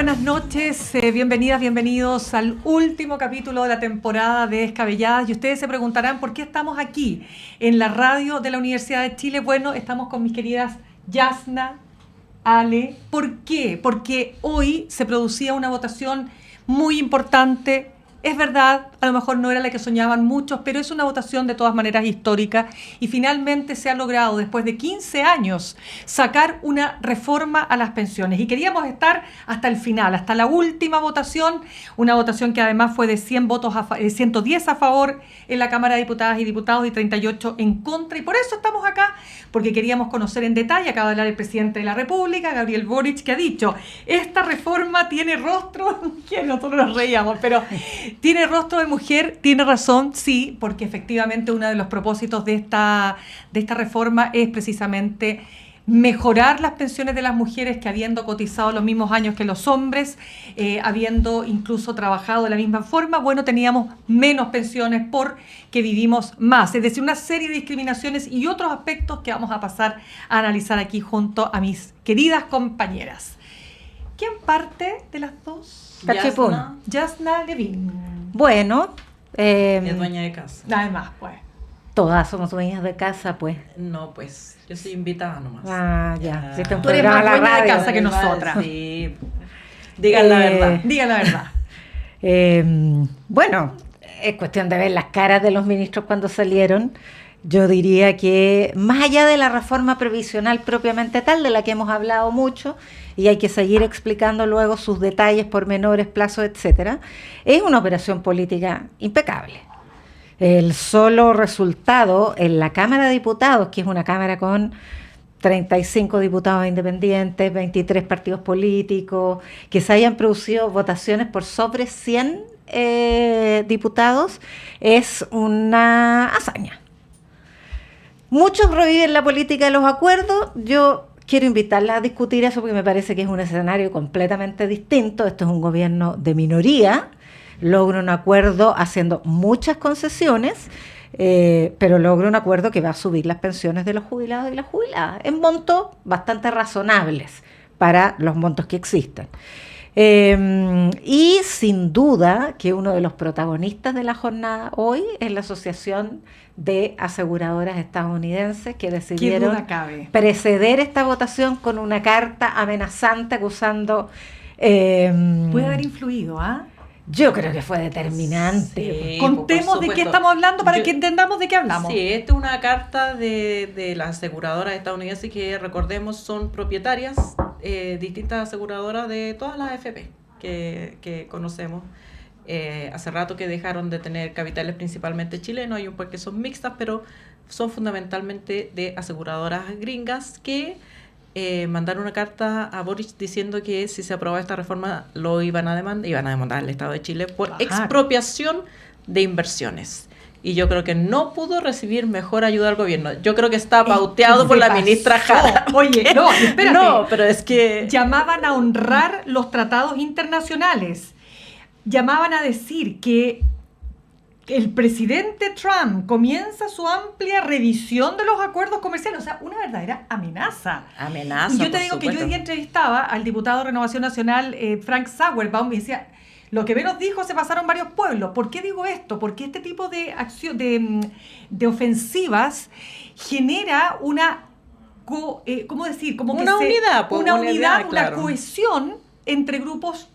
buenas noches, bienvenidas, bienvenidos al último capítulo de la temporada de Descabelladas. Y ustedes se preguntarán por qué estamos aquí en la radio de la Universidad de Chile. Bueno, estamos con mis queridas Yasna, Ale. ¿Por qué? Porque hoy se producía una votación muy importante. Es verdad, a lo mejor no era la que soñaban muchos, pero es una votación de todas maneras histórica y finalmente se ha logrado, después de 15 años, sacar una reforma a las pensiones. Y queríamos estar hasta el final, hasta la última votación, una votación que además fue de 110 a favor en la Cámara de Diputadas y Diputados y 38 en contra. Y por eso estamos acá, porque queríamos conocer en detalle, acaba de hablar el presidente de la República, Gabriel Boric, que ha dicho, esta reforma tiene rostro, que nosotros nos reíamos, pero... ¿Tiene rostro de mujer? Tiene razón, sí, porque efectivamente uno de los propósitos de esta reforma es precisamente mejorar las pensiones de las mujeres que habiendo cotizado los mismos años que los hombres, habiendo incluso trabajado de la misma forma, bueno, teníamos menos pensiones porque vivimos más. Es decir, una serie de discriminaciones y otros aspectos que vamos a pasar a analizar aquí junto a mis queridas compañeras. ¿Quién parte de las dos? Yasna Levin. Bueno, es dueña de casa. Además, pues. Todas somos dueñas de casa, pues. No, pues, yo soy invitada nomás. Ah, ya. Si tú eres más dueña de casa que nosotras. Sí. Digan la verdad. Digan la verdad. Bueno, es cuestión de ver las caras de los ministros cuando salieron. Yo diría que más allá de la reforma previsional propiamente tal, de la que hemos hablado mucho, y hay que seguir explicando luego sus detalles, pormenores, plazos, etcétera, es una operación política impecable. El solo resultado en la Cámara de Diputados, que es una Cámara con 35 diputados independientes, 23 partidos políticos, que se hayan producido votaciones por sobre 100 diputados, es una hazaña. Muchos reviven la política de los acuerdos. Yo quiero invitarlas a discutir eso porque me parece que es un escenario completamente distinto. Esto es un gobierno de minoría, logra un acuerdo haciendo muchas concesiones, pero logra un acuerdo que va a subir las pensiones de los jubilados y las jubiladas en montos bastante razonables para los montos que existen. Y sin duda que uno de los protagonistas de la jornada hoy es la Asociación de Aseguradoras Estadounidenses, que decidieron preceder esta votación con una carta amenazante acusando... puede haber influido, ¿ah? Yo creo que fue determinante. Sí, contemos de qué estamos hablando para que entendamos de qué hablamos. Sí, esta es una carta de las aseguradoras estadounidenses que, recordemos, son propietarias, distintas aseguradoras de todas las AFP que conocemos. Hace rato que dejaron de tener capitales principalmente chilenos, hay un par que son mixtas, pero son fundamentalmente de aseguradoras gringas que mandaron una carta a Boric diciendo que si se aprobaba esta reforma lo iban a demandar al Estado de Chile por expropiación de inversiones. Y yo creo que no pudo recibir mejor ayuda al gobierno. Yo creo que está pauteado por la ministra Jara. Oye, no, espérate. No, pero es que... Llamaban a honrar los tratados internacionales. Llamaban a decir que el presidente Trump comienza su amplia revisión de los acuerdos comerciales. O sea, una verdadera amenaza. Amenaza, y yo te digo que yo hoy día entrevistaba al diputado de Renovación Nacional, Frank Sauerbaum, y decía... Lo que menos dijo, se pasaron varios pueblos. ¿Por qué digo esto? Porque este tipo de acción, de ofensivas genera una, ¿cómo decir? Como una unidad, una cohesión entre grupos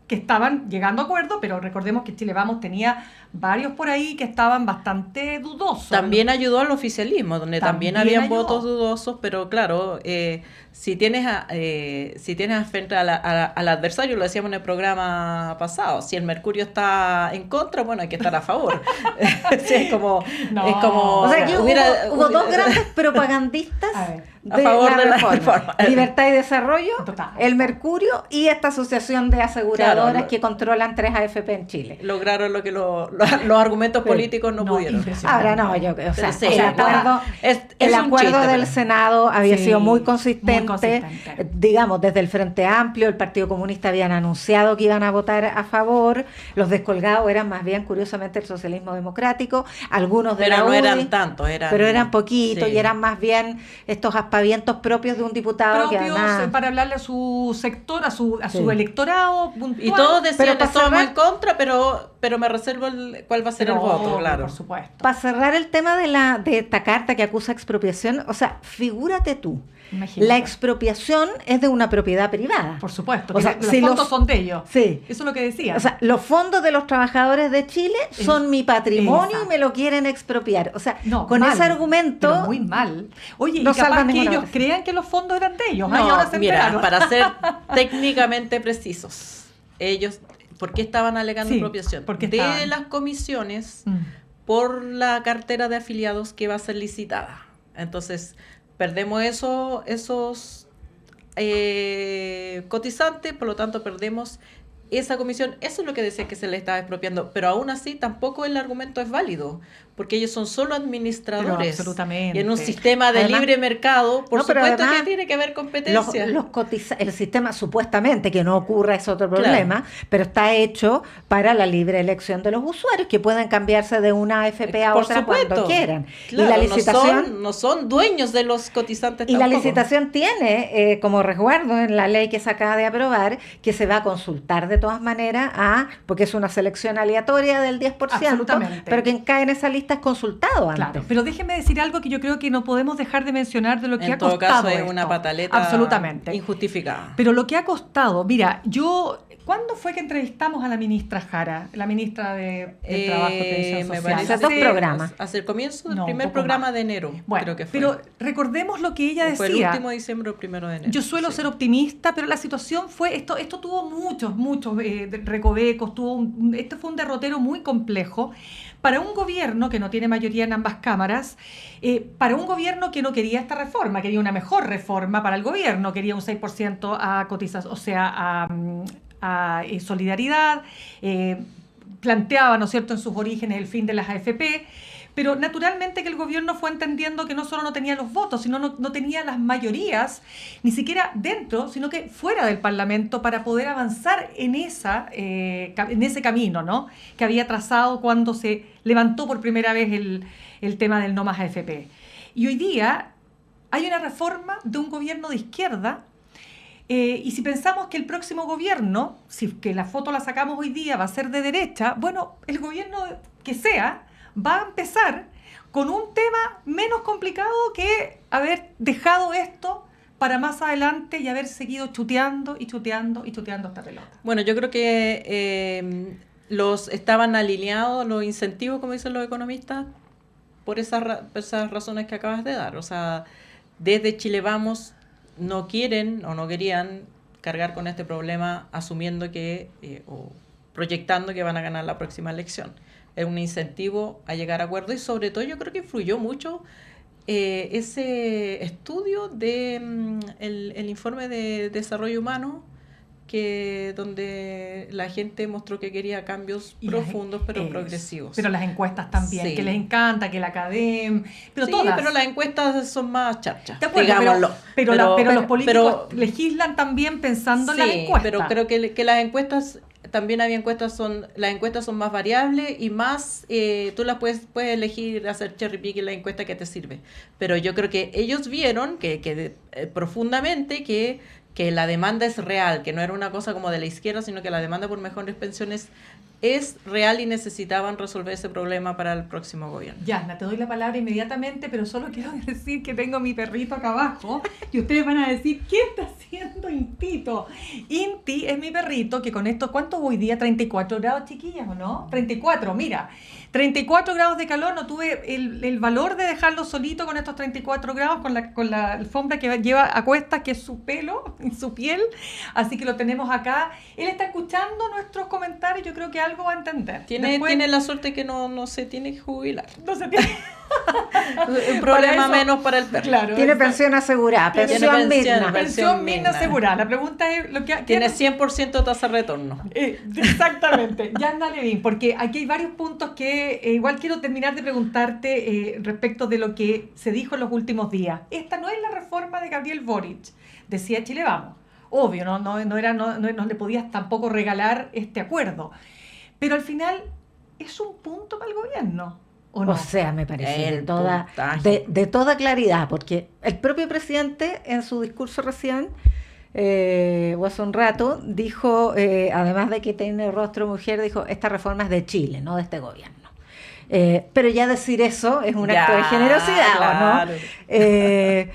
que estaban llegando a acuerdo, pero recordemos que Chile Vamos tenía varios por ahí que estaban bastante dudosos. También ayudó al oficialismo, donde también habían votos dudosos, pero claro, si tienes frente al adversario, lo decíamos en el programa pasado, si el Mercurio está en contra, bueno, hay que estar a favor. Sí, es como... O sea, que hubo dos grandes propagandistas a favor de la reforma. Libertad y Desarrollo, Total. el Mercurio y esta asociación de aseguradoras que controlan 3 AFP en Chile. Lograron lo que los argumentos políticos no pudieron. Ahora no, yo creo. O sea, sí, el acuerdo del Senado había sido muy consistente. Digamos, desde el Frente Amplio, el Partido Comunista habían anunciado que iban a votar a favor. Los descolgados eran más bien, curiosamente, el socialismo democrático. Algunos de pero la no UDI, eran tantos. pero eran poquitos y eran más bien estos aspavientos propios de un diputado que propios además... para hablarle a su sector, a su Sí. electorado puntual. Y todos decían, para estamos cerrar- en contra, pero me reservo cuál va a ser el voto, obvio, claro. por supuesto. Para cerrar el tema de esta carta que acusa expropiación, o sea, figúrate tú, Imagínate. la expropiación es de una propiedad privada. Por supuesto, O que sea, los si fondos los- son de ellos. Sí. Eso es lo que decía. O sea, los fondos de los trabajadores de Chile son mi patrimonio Exacto. y me lo quieren expropiar. O sea, No, con mal, ese argumento... pero muy mal. Oye, no y capaz salvan que ninguna ellos vez. crean que los fondos eran de ellos. No, Ay, ahora se mira, enteraron. para ser técnicamente precisos, ellos, ¿por qué estaban alegando Sí, expropiación? ¿por qué De estaban? las comisiones Mm. por la cartera de afiliados que va a ser licitada. Entonces, perdemos esos cotizantes, por lo tanto perdemos esa comisión. Eso es lo que decía que se le estaba expropiando, pero aún así tampoco el argumento es válido, porque ellos son solo administradores. Pero absolutamente. Y en un sistema de Además- libre mercado, por No, pero supuesto además, que tiene que haber competencia. el sistema, supuestamente, que no ocurra es otro problema, pero está hecho para la libre elección de los usuarios, que puedan cambiarse de una AFP a Por otra supuesto. cuando quieran. Claro, y la licitación... no son dueños de los cotizantes Y la tampoco. licitación tiene como resguardo en la ley que se acaba de aprobar que se va a consultar de todas maneras porque es una selección aleatoria del 10%, Absolutamente. pero quien cae en esa lista es consultado antes. Claro, pero déjeme decir algo que yo creo que no podemos dejar de mencionar de lo que En ha todo costado caso es esto. una pataleta Absolutamente. injustificada. Pero lo que ha costado, mira, ¿cuándo fue que entrevistamos a la ministra Jara, la ministra de Trabajo y Previsión Me Social? parece Hace dos que programas. hace el comienzo del No, un primer poco programa más. de enero, Bueno, creo que fue. pero recordemos lo que ella O fue el decía. último de diciembre o primero de enero. Yo suelo sí. ser optimista, pero la situación fue, esto tuvo muchos recovecos, este fue un derrotero muy complejo para un gobierno que no tiene mayoría en ambas cámaras, para un gobierno que no quería esta reforma, quería una mejor reforma para el gobierno, quería un 6% a cotización, o sea, a solidaridad, planteaba, ¿no es cierto?, en sus orígenes el fin de las AFP, pero naturalmente que el gobierno fue entendiendo que no solo no tenía los votos, sino no tenía las mayorías, ni siquiera dentro, sino que fuera del Parlamento para poder avanzar en ese camino, ¿no?, que había trazado cuando se levantó por primera vez el tema del no más AFP. Y hoy día hay una reforma de un gobierno de izquierda. Y si pensamos que el próximo gobierno, si que la foto la sacamos hoy día, va a ser de derecha, bueno, el gobierno que sea va a empezar con un tema menos complicado que haber dejado esto para más adelante y haber seguido chuteando y chuteando y chuteando esta pelota. Bueno, yo creo que estaban alineados los incentivos, como dicen los economistas, por esas razones que acabas de dar. O sea, desde Chile Vamos no quieren o no querían cargar con este problema asumiendo o proyectando que van a ganar la próxima elección. Es un incentivo a llegar a acuerdos y sobre todo yo creo que influyó mucho ese estudio de el informe de desarrollo humano donde la gente mostró que quería cambios profundos pero progresivos. Pero las encuestas también, Sí. que les encanta, que la academia, pero sí, todas. pero las encuestas son más chachas, De acuerdo, digámoslo. pero los políticos legislan también pensando en las encuestas. Pero creo que las encuestas, también había las encuestas son más variables y más, tú las puedes elegir, hacer cherry pick en la encuesta que te sirve. Pero yo creo que ellos vieron profundamente que la demanda es real, que no era una cosa como de la izquierda, sino que la demanda por mejores pensiones es real y necesitaban resolver ese problema para el próximo gobierno. Yasna, te doy la palabra inmediatamente, pero solo quiero decir que tengo mi perrito acá abajo y ustedes van a decir, ¿qué está haciendo Intito? Inti es mi perrito que con esto, ¿cuánto hoy día? 34 grados, chiquillas, ¿o no? 34, mira, 34 grados de calor, no tuve el valor de dejarlo solito con estos 34 grados, con la alfombra que lleva a cuestas, que es su pelo y su piel, así que lo tenemos acá. Él está escuchando nuestros comentarios, yo creo que algo va a entender. Tiene la suerte que no se tiene que jubilar. No se tiene... Un problema eso, menos para el perro. Claro, Tiene exacto. pensión asegurada, Tiene pensión pensión, digna. Pensión Mirna asegurada. La pregunta es lo que Tiene 100% tasa de retorno. exactamente. Yasna Levin, porque aquí hay varios puntos que igual quiero terminar de preguntarte respecto de lo que se dijo en los últimos días. Esta no es la reforma de Gabriel Boric, decía Chile Vamos. Obvio, no le podías tampoco regalar este acuerdo. Pero al final es un punto para el gobierno. ¿o no? O sea, me parece El puntaje. de toda claridad, porque el propio presidente en su discurso recién, o hace un rato, dijo, además de que tiene rostro mujer, dijo, esta reforma es de Chile, no de este gobierno. Pero ya decir eso es un acto de generosidad, claro. ¿o no?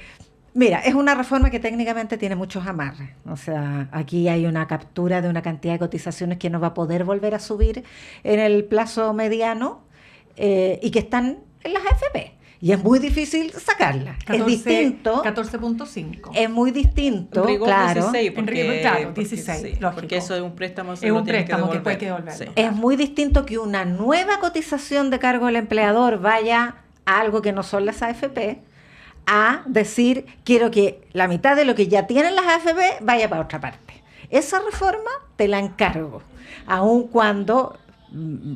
Mira, es una reforma que técnicamente tiene muchos amarres. O sea, aquí hay una captura de una cantidad de cotizaciones que no va a poder volver a subir en el plazo mediano y que están en las AFP. Y es muy difícil sacarlas. 14, es distinto. 14.5. Es muy distinto, En rigor, claro. 16, porque, En rigor, claro, porque 16, sí, lógico. porque eso es un préstamo, Es un préstamo que puede devolverlo. Es muy distinto que una nueva cotización de cargo del empleador vaya a algo que no son las AFP, a decir, quiero que la mitad de lo que ya tienen las AFP vaya para otra parte. Esa reforma te la encargo, aun cuando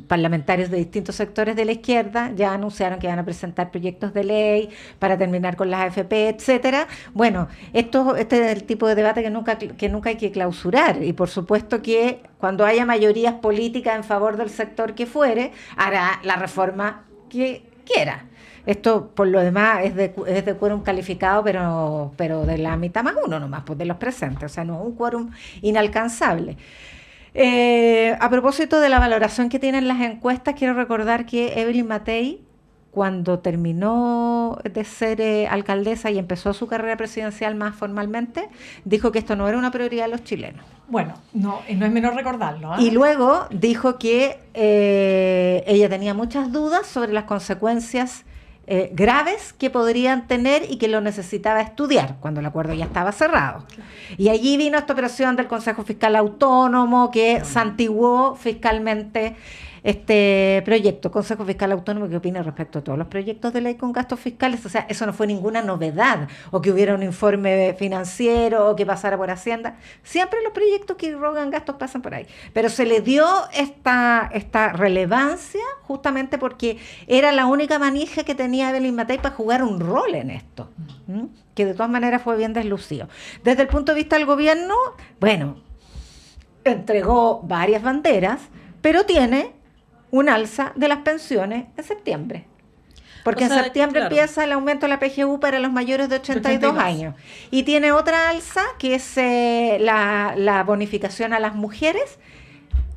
parlamentarios de distintos sectores de la izquierda ya anunciaron que van a presentar proyectos de ley para terminar con las AFP, etcétera. Bueno, este es el tipo de debate que nunca hay que clausurar, y por supuesto que cuando haya mayorías políticas en favor del sector que fuere, hará la reforma que quiera. Esto, por lo demás, es de quórum calificado, pero de la mitad más uno nomás, pues de los presentes, o sea, no es un quórum inalcanzable. A propósito de la valoración que tienen las encuestas, quiero recordar que Evelyn Matei, cuando terminó de ser alcaldesa y empezó su carrera presidencial más formalmente, dijo que esto no era una prioridad de los chilenos. Bueno, no es menor recordarlo. Y luego dijo que ella tenía muchas dudas sobre las consecuencias graves que podrían tener y que lo necesitaba estudiar cuando el acuerdo ya estaba cerrado. Claro. Y allí vino esta operación del Consejo Fiscal Autónomo que santiguó fiscalmente este proyecto. Consejo Fiscal Autónomo, ¿qué opina respecto a todos los proyectos de ley con gastos fiscales? O sea, eso no fue ninguna novedad, o que hubiera un informe financiero, o que pasara por Hacienda. Siempre los proyectos que irrogan gastos pasan por ahí. Pero se le dio esta relevancia justamente porque era la única manija que tenía Evelyn Matei para jugar un rol en esto, que de todas maneras fue bien deslucido. Desde el punto de vista del gobierno, bueno, entregó varias banderas, pero tiene un alza de las pensiones en septiembre. Porque en septiembre empieza el aumento de la PGU para los mayores de 82 años. Y tiene otra alza, que es la bonificación a las mujeres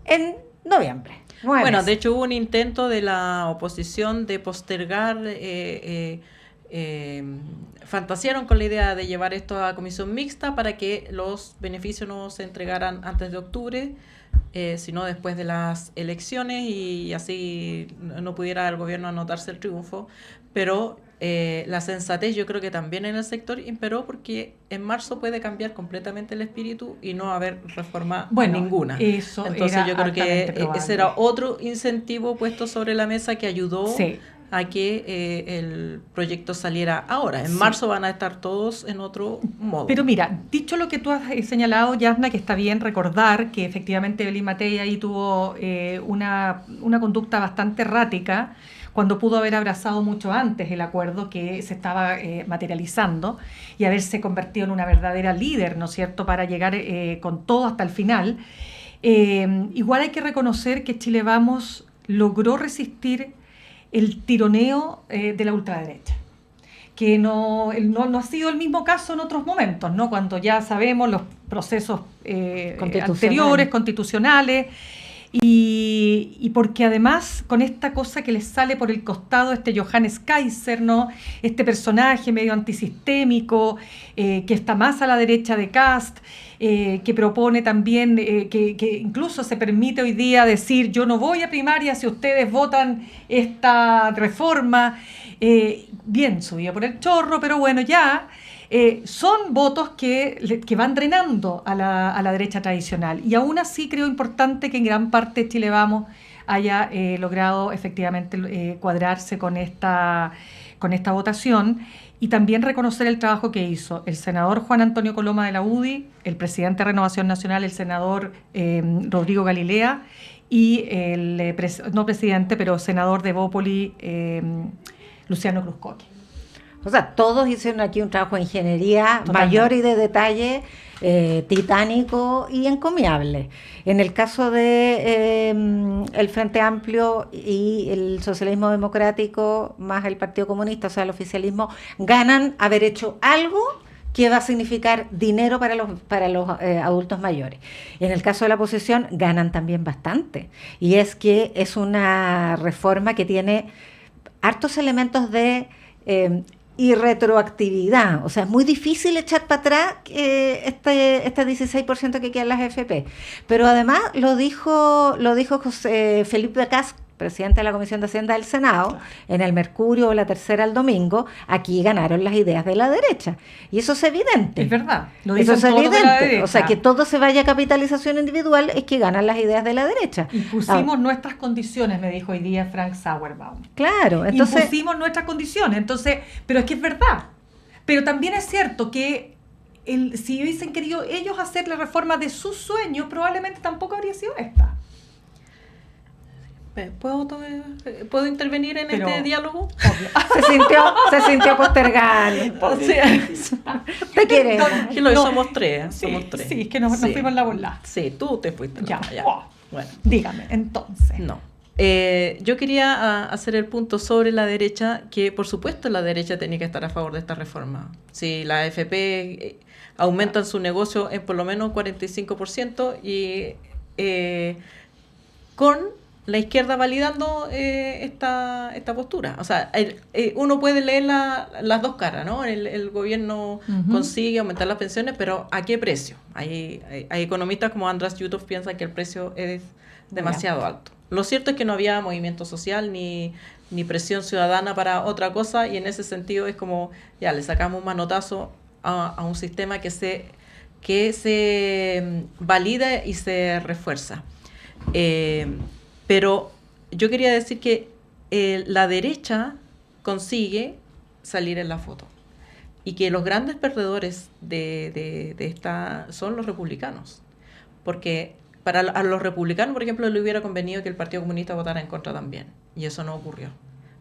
en noviembre. Bueno, de hecho hubo un intento de la oposición de postergar, fantasearon con la idea de llevar esto a comisión mixta para que los beneficios no se entregaran antes de octubre, sino después de las elecciones, y así no pudiera el gobierno anotarse el triunfo. Pero la sensatez, yo creo que también en el sector imperó, porque en marzo puede cambiar completamente el espíritu y no haber reforma ninguna. Entonces yo creo que ese era otro incentivo puesto sobre la mesa que ayudó a que el proyecto saliera ahora. En marzo van a estar todos en otro modo. Pero mira, dicho lo que tú has señalado, Yasna, que está bien recordar que efectivamente Evelyn Matei ahí tuvo una conducta bastante errática, cuando pudo haber abrazado mucho antes el acuerdo que se estaba materializando y haberse convertido en una verdadera líder, ¿no es cierto?, para llegar con todo hasta el final. Igual hay que reconocer que Chile Vamos logró resistir el tironeo de la ultraderecha, que no ha sido el mismo caso en otros momentos, ¿no? Cuando ya sabemos los procesos anteriores, constitucionales, y porque además con esta cosa que les sale por el costado, Johannes Kaiser, ¿no? Este personaje medio antisistémico, que está más a la derecha de Kast, que propone también, que incluso se permite hoy día decir: yo no voy a primaria si ustedes votan esta reforma, bien subido por el chorro, pero bueno, ya son votos que van drenando a la derecha tradicional. Y aún así creo importante que en gran parte Chile Vamos haya logrado efectivamente cuadrarse con esta votación, y también reconocer el trabajo que hizo el senador Juan Antonio Coloma de la UDI, el presidente de Renovación Nacional, el senador Rodrigo Galilea, y el no presidente, pero senador de Bópoli, Luciano Cruzcoque. O sea, todos hicieron aquí un trabajo de ingeniería mayor y de detalle titánico y encomiable. En el caso de el Frente Amplio y el socialismo democrático más el Partido Comunista, o sea, el oficialismo, ganan haber hecho algo que va a significar dinero para los adultos mayores. En el caso de la oposición, ganan también bastante. Y es que es una reforma que tiene hartos elementos de irretroactividad. O sea, es muy difícil echar para atrás este 16% que queda en las AFP. Pero además lo dijo José Felipe Cas, presidente de la Comisión de Hacienda del Senado, claro, en el Mercurio, la Tercera el domingo. Aquí ganaron las ideas de la derecha. Y eso es evidente. Es verdad. Eso es evidente. O sea, que todo se vaya a capitalización individual es que ganan las ideas de la derecha. Impusimos nuestras condiciones, me dijo hoy día Frank Sauerbaum. Claro. Entonces, impusimos nuestras condiciones. Entonces, pero es que es verdad. Pero también es cierto que si hubiesen querido ellos hacer la reforma de sus sueños, probablemente tampoco habría sido esta. ¿Puedo intervenir en este diálogo? Se sintió postergar. O sea, ¿te quieres? Somos tres. Somos tres. Sí, es que nos fuimos en la bola. Sí, tú te fuiste. Ya. Oh, bueno. Dígame, entonces. No. Yo quería hacer el punto sobre la derecha, que por supuesto la derecha tenía que estar a favor de esta reforma. Si la AFP aumentan su negocio en por lo menos 45% y con la izquierda validando esta postura. O sea, uno puede leer las dos caras, ¿no? El gobierno consigue aumentar las pensiones, pero ¿a qué precio? Hay economistas como András Yutov piensan que el precio es demasiado alto. Lo cierto es que no había movimiento social ni presión ciudadana para otra cosa, y en ese sentido es como, ya, le sacamos un manotazo a un sistema que se valida y se refuerza. Pero yo quería decir que la derecha consigue salir en la foto y que los grandes perdedores de esta son los republicanos. Porque a los republicanos, por ejemplo, le hubiera convenido que el Partido Comunista votara en contra también. Y eso no ocurrió.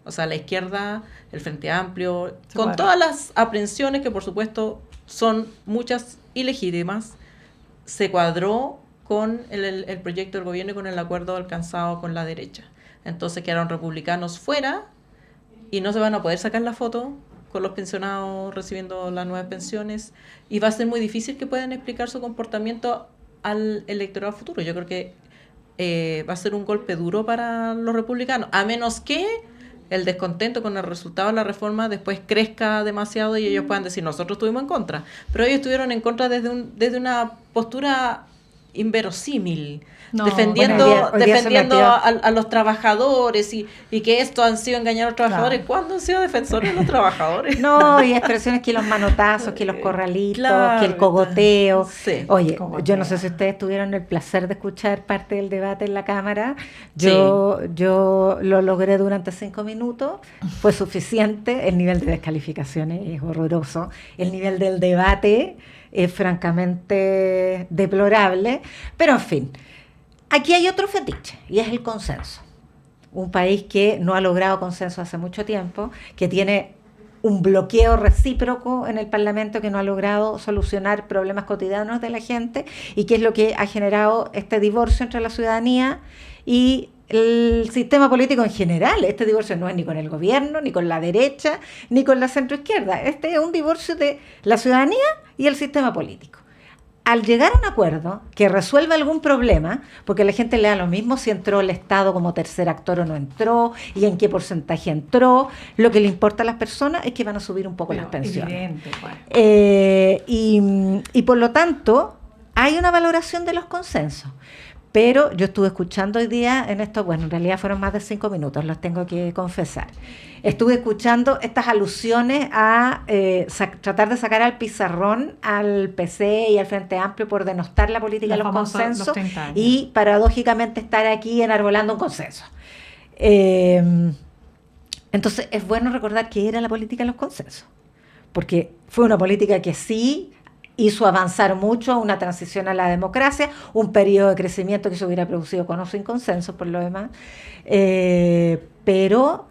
O sea, la izquierda, el Frente Amplio, con todas las aprensiones que por supuesto son muchas ilegítimas, se cuadró con el proyecto del gobierno y con el acuerdo alcanzado con la derecha. Entonces quedaron republicanos fuera y no se van a poder sacar la foto con los pensionados recibiendo las nuevas pensiones, y va a ser muy difícil que puedan explicar su comportamiento al electorado futuro. Yo creo que va a ser un golpe duro para los republicanos, a menos que el descontento con el resultado de la reforma después crezca demasiado y ellos puedan decir, nosotros estuvimos en contra. Pero ellos estuvieron en contra desde una postura inverosímil, defendiendo a los trabajadores y que esto han sido engañar a los trabajadores. Claro. ¿Cuándo han sido defensores de los trabajadores? No, y expresiones que los manotazos, que los corralitos, claro, que el cogoteo. Sí. Oye, yo no sé si ustedes tuvieron el placer de escuchar parte del debate en la Cámara. Yo lo logré durante 5 minutos, fue suficiente. El nivel de descalificaciones es horroroso. El nivel del debate es francamente deplorable, pero en fin, aquí hay otro fetiche y es el consenso. Un país que no ha logrado consenso hace mucho tiempo, que tiene un bloqueo recíproco en el Parlamento, que no ha logrado solucionar problemas cotidianos de la gente, y que es lo que ha generado este divorcio entre la ciudadanía y el sistema político en general. Este divorcio no es ni con el gobierno, ni con la derecha, ni con la centroizquierda. Este es un divorcio de la ciudadanía y el sistema político. Al llegar a un acuerdo que resuelva algún problema, porque a la gente le da lo mismo si entró el Estado como tercer actor o no entró, y en qué porcentaje entró, lo que le importa a las personas es que van a subir un poco las pensiones. Evidente, y por lo tanto, hay una valoración de los consensos. Pero yo estuve escuchando hoy día en esto, bueno, en realidad fueron más de 5 minutos, los tengo que confesar. Estuve escuchando estas alusiones a tratar de sacar al pizarrón al PC y al Frente Amplio por denostar la política de los consensos y paradójicamente estar aquí enarbolando un consenso. Entonces es bueno recordar que era la política de los consensos, porque fue una política que sí hizo avanzar mucho a una transición a la democracia, un periodo de crecimiento que se hubiera producido con o sin consenso por lo demás, pero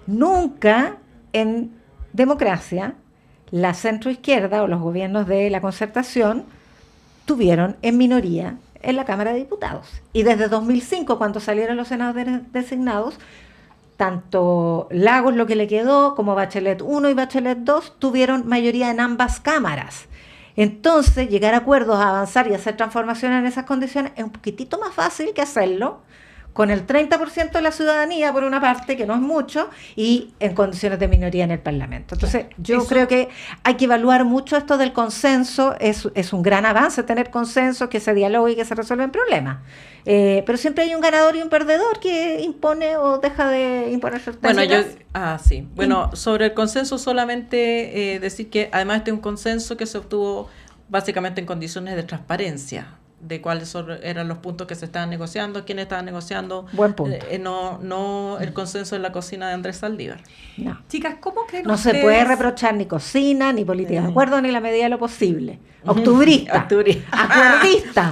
nunca en democracia la centroizquierda o los gobiernos de la Concertación tuvieron en minoría en la Cámara de Diputados. Y desde 2005, cuando salieron los senadores designados, tanto Lagos, lo que le quedó, como Bachelet 1 y Bachelet 2, tuvieron mayoría en ambas cámaras. Entonces, llegar a acuerdos, avanzar y hacer transformaciones en esas condiciones es un poquitito más fácil que hacerlo con el 30% de la ciudadanía, por una parte, que no es mucho, y en condiciones de minoría en el Parlamento. Entonces, yo creo que hay que evaluar mucho esto del consenso. Es un gran avance tener consenso, que se dialogue y que se resuelven problemas. Pero siempre hay un ganador y un perdedor que impone o deja de imponer sus técnicas. Bueno, sobre el consenso solamente decir que además este es un consenso que se obtuvo básicamente en condiciones de transparencia, de cuáles eran los puntos que se estaban negociando, quiénes estaban negociando. Buen punto. No el consenso en la cocina de Andrés Saldívar. No. Chicas, ¿cómo creen No ustedes? se puede reprochar ni cocina, ni política de acuerdo, ni la medida de lo posible. Octubrista.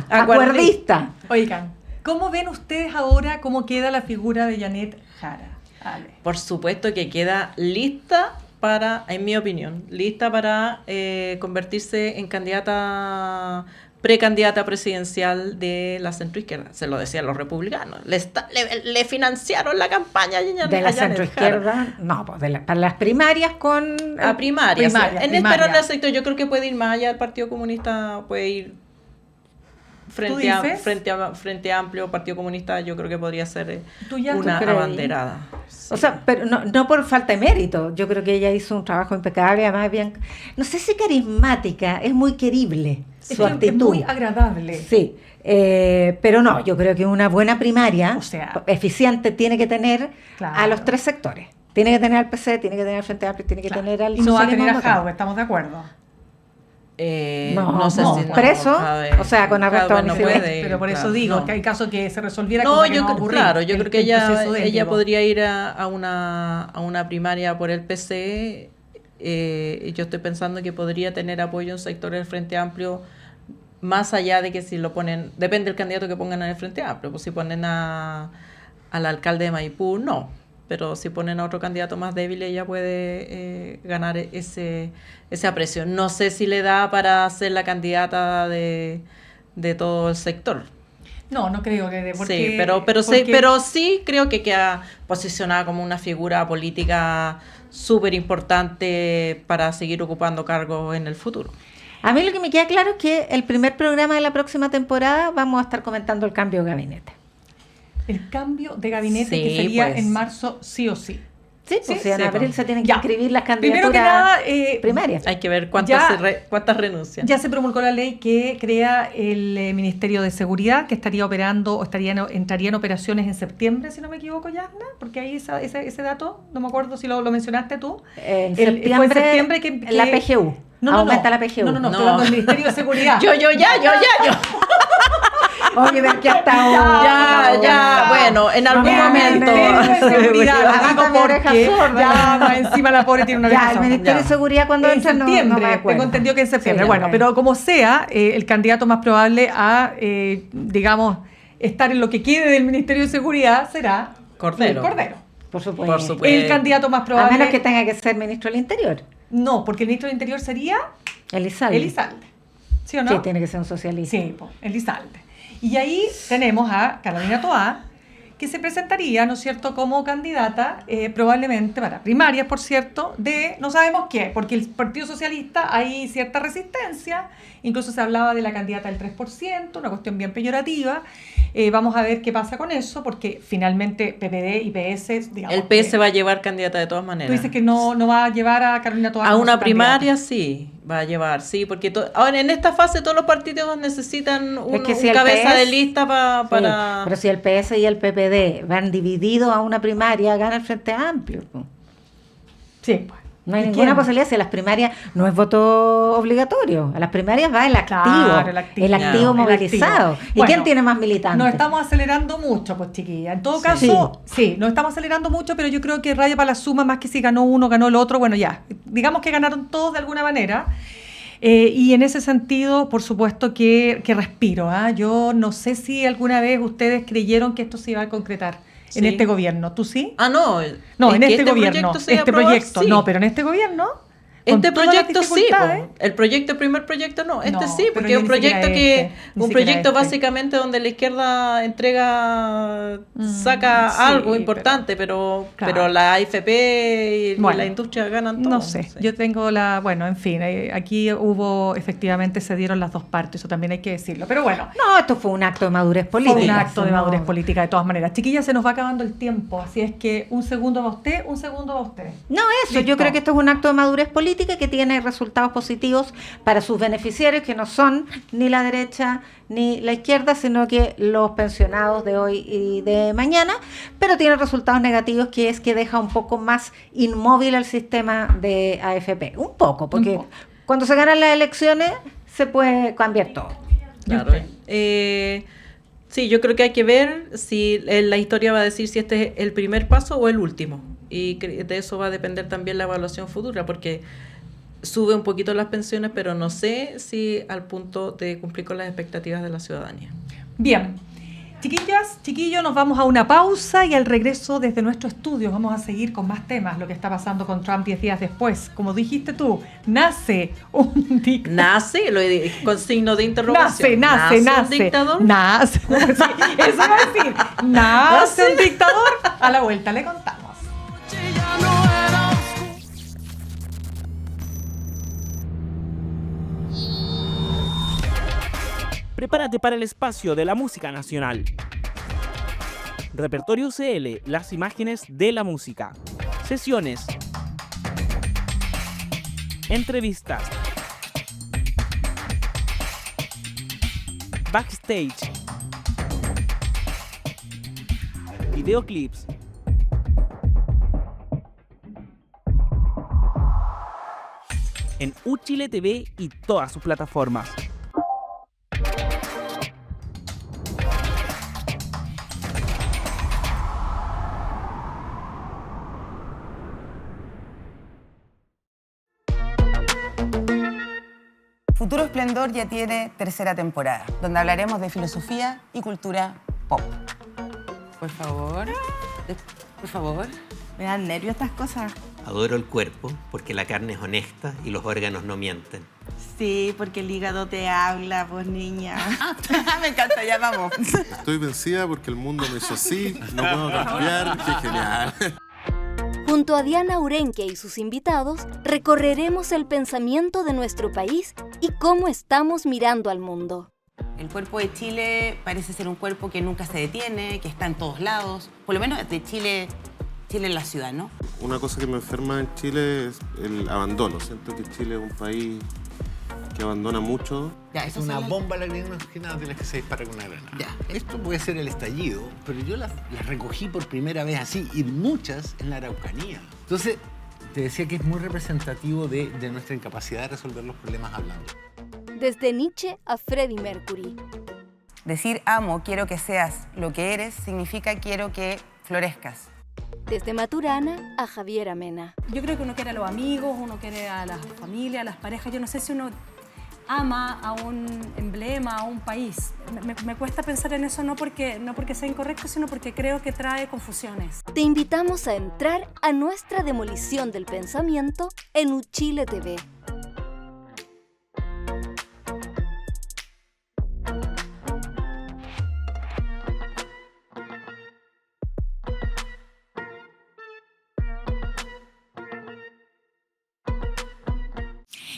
Acuerdista. Oigan, ¿cómo ven ustedes ahora cómo queda la figura de Janet Jara? Ale. Por supuesto que queda lista para, en mi opinión, lista para convertirse en precandidata presidencial de la centroizquierda. Se lo decían los republicanos. Le financiaron la campaña a De la Janet centroizquierda, Jara. no, pues para las primarias con... A primarias. Primaria. Pero en el sector yo creo que puede ir más allá del Partido Comunista, puede ir frente a Amplio, Partido Comunista, yo creo que podría ser una abanderada. Sí. O sea, pero no por falta de mérito. Yo creo que ella hizo un trabajo impecable, además bien, no sé si carismática, es muy querible su actitud. Es muy agradable. Sí, pero no, yo creo que una buena primaria, O sea, eficiente, tiene que tener claro, a los tres sectores. Tiene que tener al PC, tiene que tener al Frente Amplio, tiene que claro. tener al Y no va a socialismo tener a demócrata. Jadwe, ¿estamos de acuerdo? No sé si preso, o sea, con arresto domiciliario. Pero por eso digo, que hay casos que se resolviera No, cosa que yo no va a ocurrir. yo creo que ella podría ir a una primaria por el PC. Yo estoy pensando que podría tener apoyo en un sector del Frente Amplio, más allá de que si lo ponen, depende del candidato que pongan en el Frente Amplio, pues si ponen al alcalde de Maipú, no, pero si ponen a otro candidato más débil, ella puede ganar ese aprecio. No sé si le da para ser la candidata de todo el sector. No creo que porque, sí, pero sí creo que queda posicionada como una figura política súper importante para seguir ocupando cargos en el futuro. A mí lo que me queda claro es que el primer programa de la próxima temporada vamos a estar comentando el cambio de gabinete. El cambio de gabinete Sí, que sería pues. en marzo sí o sí. Sí, pues en abril pues. se tienen que Ya. inscribir las Primero que candidaturas nada, primarias. Hay que ver cuántas renuncian. ya se promulgó la ley que crea el Ministerio de Seguridad, que estaría operando o entraría en operaciones en septiembre, si no me equivoco, Yasna, porque ahí ese dato, no me acuerdo si lo mencionaste tú. En fue en septiembre que la PGU. Aumenta la PGU. No, estoy hablando del Ministerio de Seguridad. Yo. Oye, ver que hasta ahora. Ya, bueno, en algún momento. Ministerio de Seguridad, Agarra mi oreja porque sorda. ya más encima la pobre tiene una Ya, oreja el sorda. Ministerio de Seguridad cuando En entra septiembre, no me acuerdo. tengo entendido que en septiembre. Sí, bueno, ok. pero como sea, el candidato más probable a, digamos, estar en lo que quede del Ministerio de Seguridad será Cordero. Cordero. Por supuesto. Por supuesto. El candidato más A probable. menos que tenga que ser ministro del Interior. No, porque el ministro del Interior sería Elizalde. Elizalde. ¿Sí o no? Sí, tiene que ser un socialista. Sí, Elizalde. Y ahí tenemos a Carolina Toá, que se presentaría, ¿no es cierto?, como candidata, probablemente para primarias, por cierto, de no sabemos qué, porque el Partido Socialista hay cierta resistencia, incluso se hablaba de la candidata del 3%, una cuestión bien peyorativa. Vamos a ver qué pasa con eso, porque finalmente PPD y PS, digamos... El PS va a llevar candidata de todas maneras. Tú dices que no va a llevar a Carolina Toá A como una su primaria candidata. sí, va a llevar, sí, porque ahora en esta fase todos los partidos necesitan un que si el cabeza PS de lista Sí, para... pero si el PS y el PPD van divididos a una primaria, gana el Frente Amplio. Po. Sí, pues. No hay ¿Y ninguna quién? posibilidad si a las primarias no es voto obligatorio. A las primarias va el activo, Claro, el el activo. activo El movilizado. activo. ¿Y Bueno, quién tiene más militantes? Nos estamos acelerando mucho, pues chiquilla. En todo Sí. caso, sí, nos estamos acelerando mucho, pero yo creo que raya para la suma, más que si ganó uno, ganó el otro. Bueno, ya, digamos que ganaron todos de alguna manera. Y en ese sentido, por supuesto que respiro. Yo no sé si alguna vez ustedes creyeron que esto se iba a concretar en Sí. este gobierno. ¿Tú sí? Ah, no. No, es en que este gobierno. proyecto se iba a Este aprobar, proyecto, sí. no, pero en este gobierno. Este todas las proyecto sí, dificultades. el primer proyecto no, No, sí, pero porque yo es un ni proyecto siquiera ni un siquiera proyecto básicamente donde la izquierda saca sí, algo importante, pero claro. la AFP y Bueno, la industria ganan todo. no sé, yo tengo bueno, en fin, aquí efectivamente se dieron las dos partes, eso también hay que decirlo, pero bueno. No, esto fue un acto de madurez política. Fue un acto de no. madurez política de todas maneras. Chiquilla, se nos va acabando el tiempo, así es que un segundo va usted, un segundo va usted. No, eso, Listo. yo creo que esto es un acto de madurez política que tiene resultados positivos para sus beneficiarios, que no son ni la derecha ni la izquierda, sino que los pensionados de hoy y de mañana, pero tiene resultados negativos, que es que deja un poco más inmóvil el sistema de AFP. Un poco, porque cuando se ganan las elecciones se puede cambiar todo. Claro. Sí, yo creo que hay que ver si la historia va a decir si este es el primer paso o el último. Y de eso va a depender también la evaluación futura, porque sube un poquito las pensiones, pero no sé si al punto de cumplir con las expectativas de la ciudadanía. Bien. Chiquillas, chiquillos, nos vamos a una pausa y al regreso desde nuestro estudio vamos a seguir con más temas, lo que está pasando con Trump 10 días después. Como dijiste tú, nace un dictador. Nace, con signo de interrogación. Nace. ¿Un dictador? Nace. Sí, eso iba a decir. Nace un dictador. A la vuelta le contamos. Prepárate para el espacio de la música nacional. Repertorio UCL, las imágenes de la música. Sesiones. Entrevistas. Backstage. Videoclips. En Uchile TV y todas sus plataformas. Futuro Esplendor ya tiene tercera temporada, donde hablaremos de filosofía y cultura pop. Por favor, me dan nervios estas cosas. Adoro el cuerpo porque la carne es honesta y los órganos no mienten. Sí, porque el hígado te habla, pues niña. Me encanta, ya vamos. Estoy vencida porque el mundo me hizo así, no puedo cambiar, qué genial. Junto a Diana Urenque y sus invitados, recorreremos el pensamiento de nuestro país y cómo estamos mirando al mundo. El cuerpo de Chile parece ser un cuerpo que nunca se detiene, que está en todos lados, por lo menos de Chile en la ciudad, ¿no? Una cosa que me enferma en Chile es el abandono. Siento que Chile es un país que abandona mucho. Ya, Es una bomba lacrimógena de las que se dispara con una granada. Ya. Esto puede ser el estallido, pero yo las recogí por primera vez así, y muchas en la Araucanía. Entonces, te decía que es muy representativo de nuestra incapacidad de resolver los problemas hablando. Desde Nietzsche a Freddie Mercury. Decir amo, quiero que seas lo que eres, significa quiero que florezcas. Desde Maturana a Javier Amena. Yo creo que uno quiere a los amigos, uno quiere a las familias, a las parejas. Yo no sé si uno ama a un emblema, a un país. Me cuesta pensar en eso no porque sea incorrecto, sino porque creo que trae confusiones. Te invitamos a entrar a nuestra demolición del pensamiento en Uchile TV.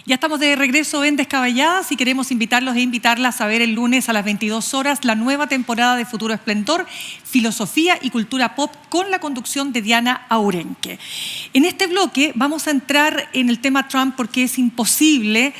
Ya estamos de regreso en Descabelladas y queremos invitarlos e invitarlas a ver el lunes a las 22 horas la nueva temporada de Futuro Esplendor, Filosofía y Cultura Pop, con la conducción de Diana Urenque. En este bloque vamos a entrar en el tema Trump porque es imposible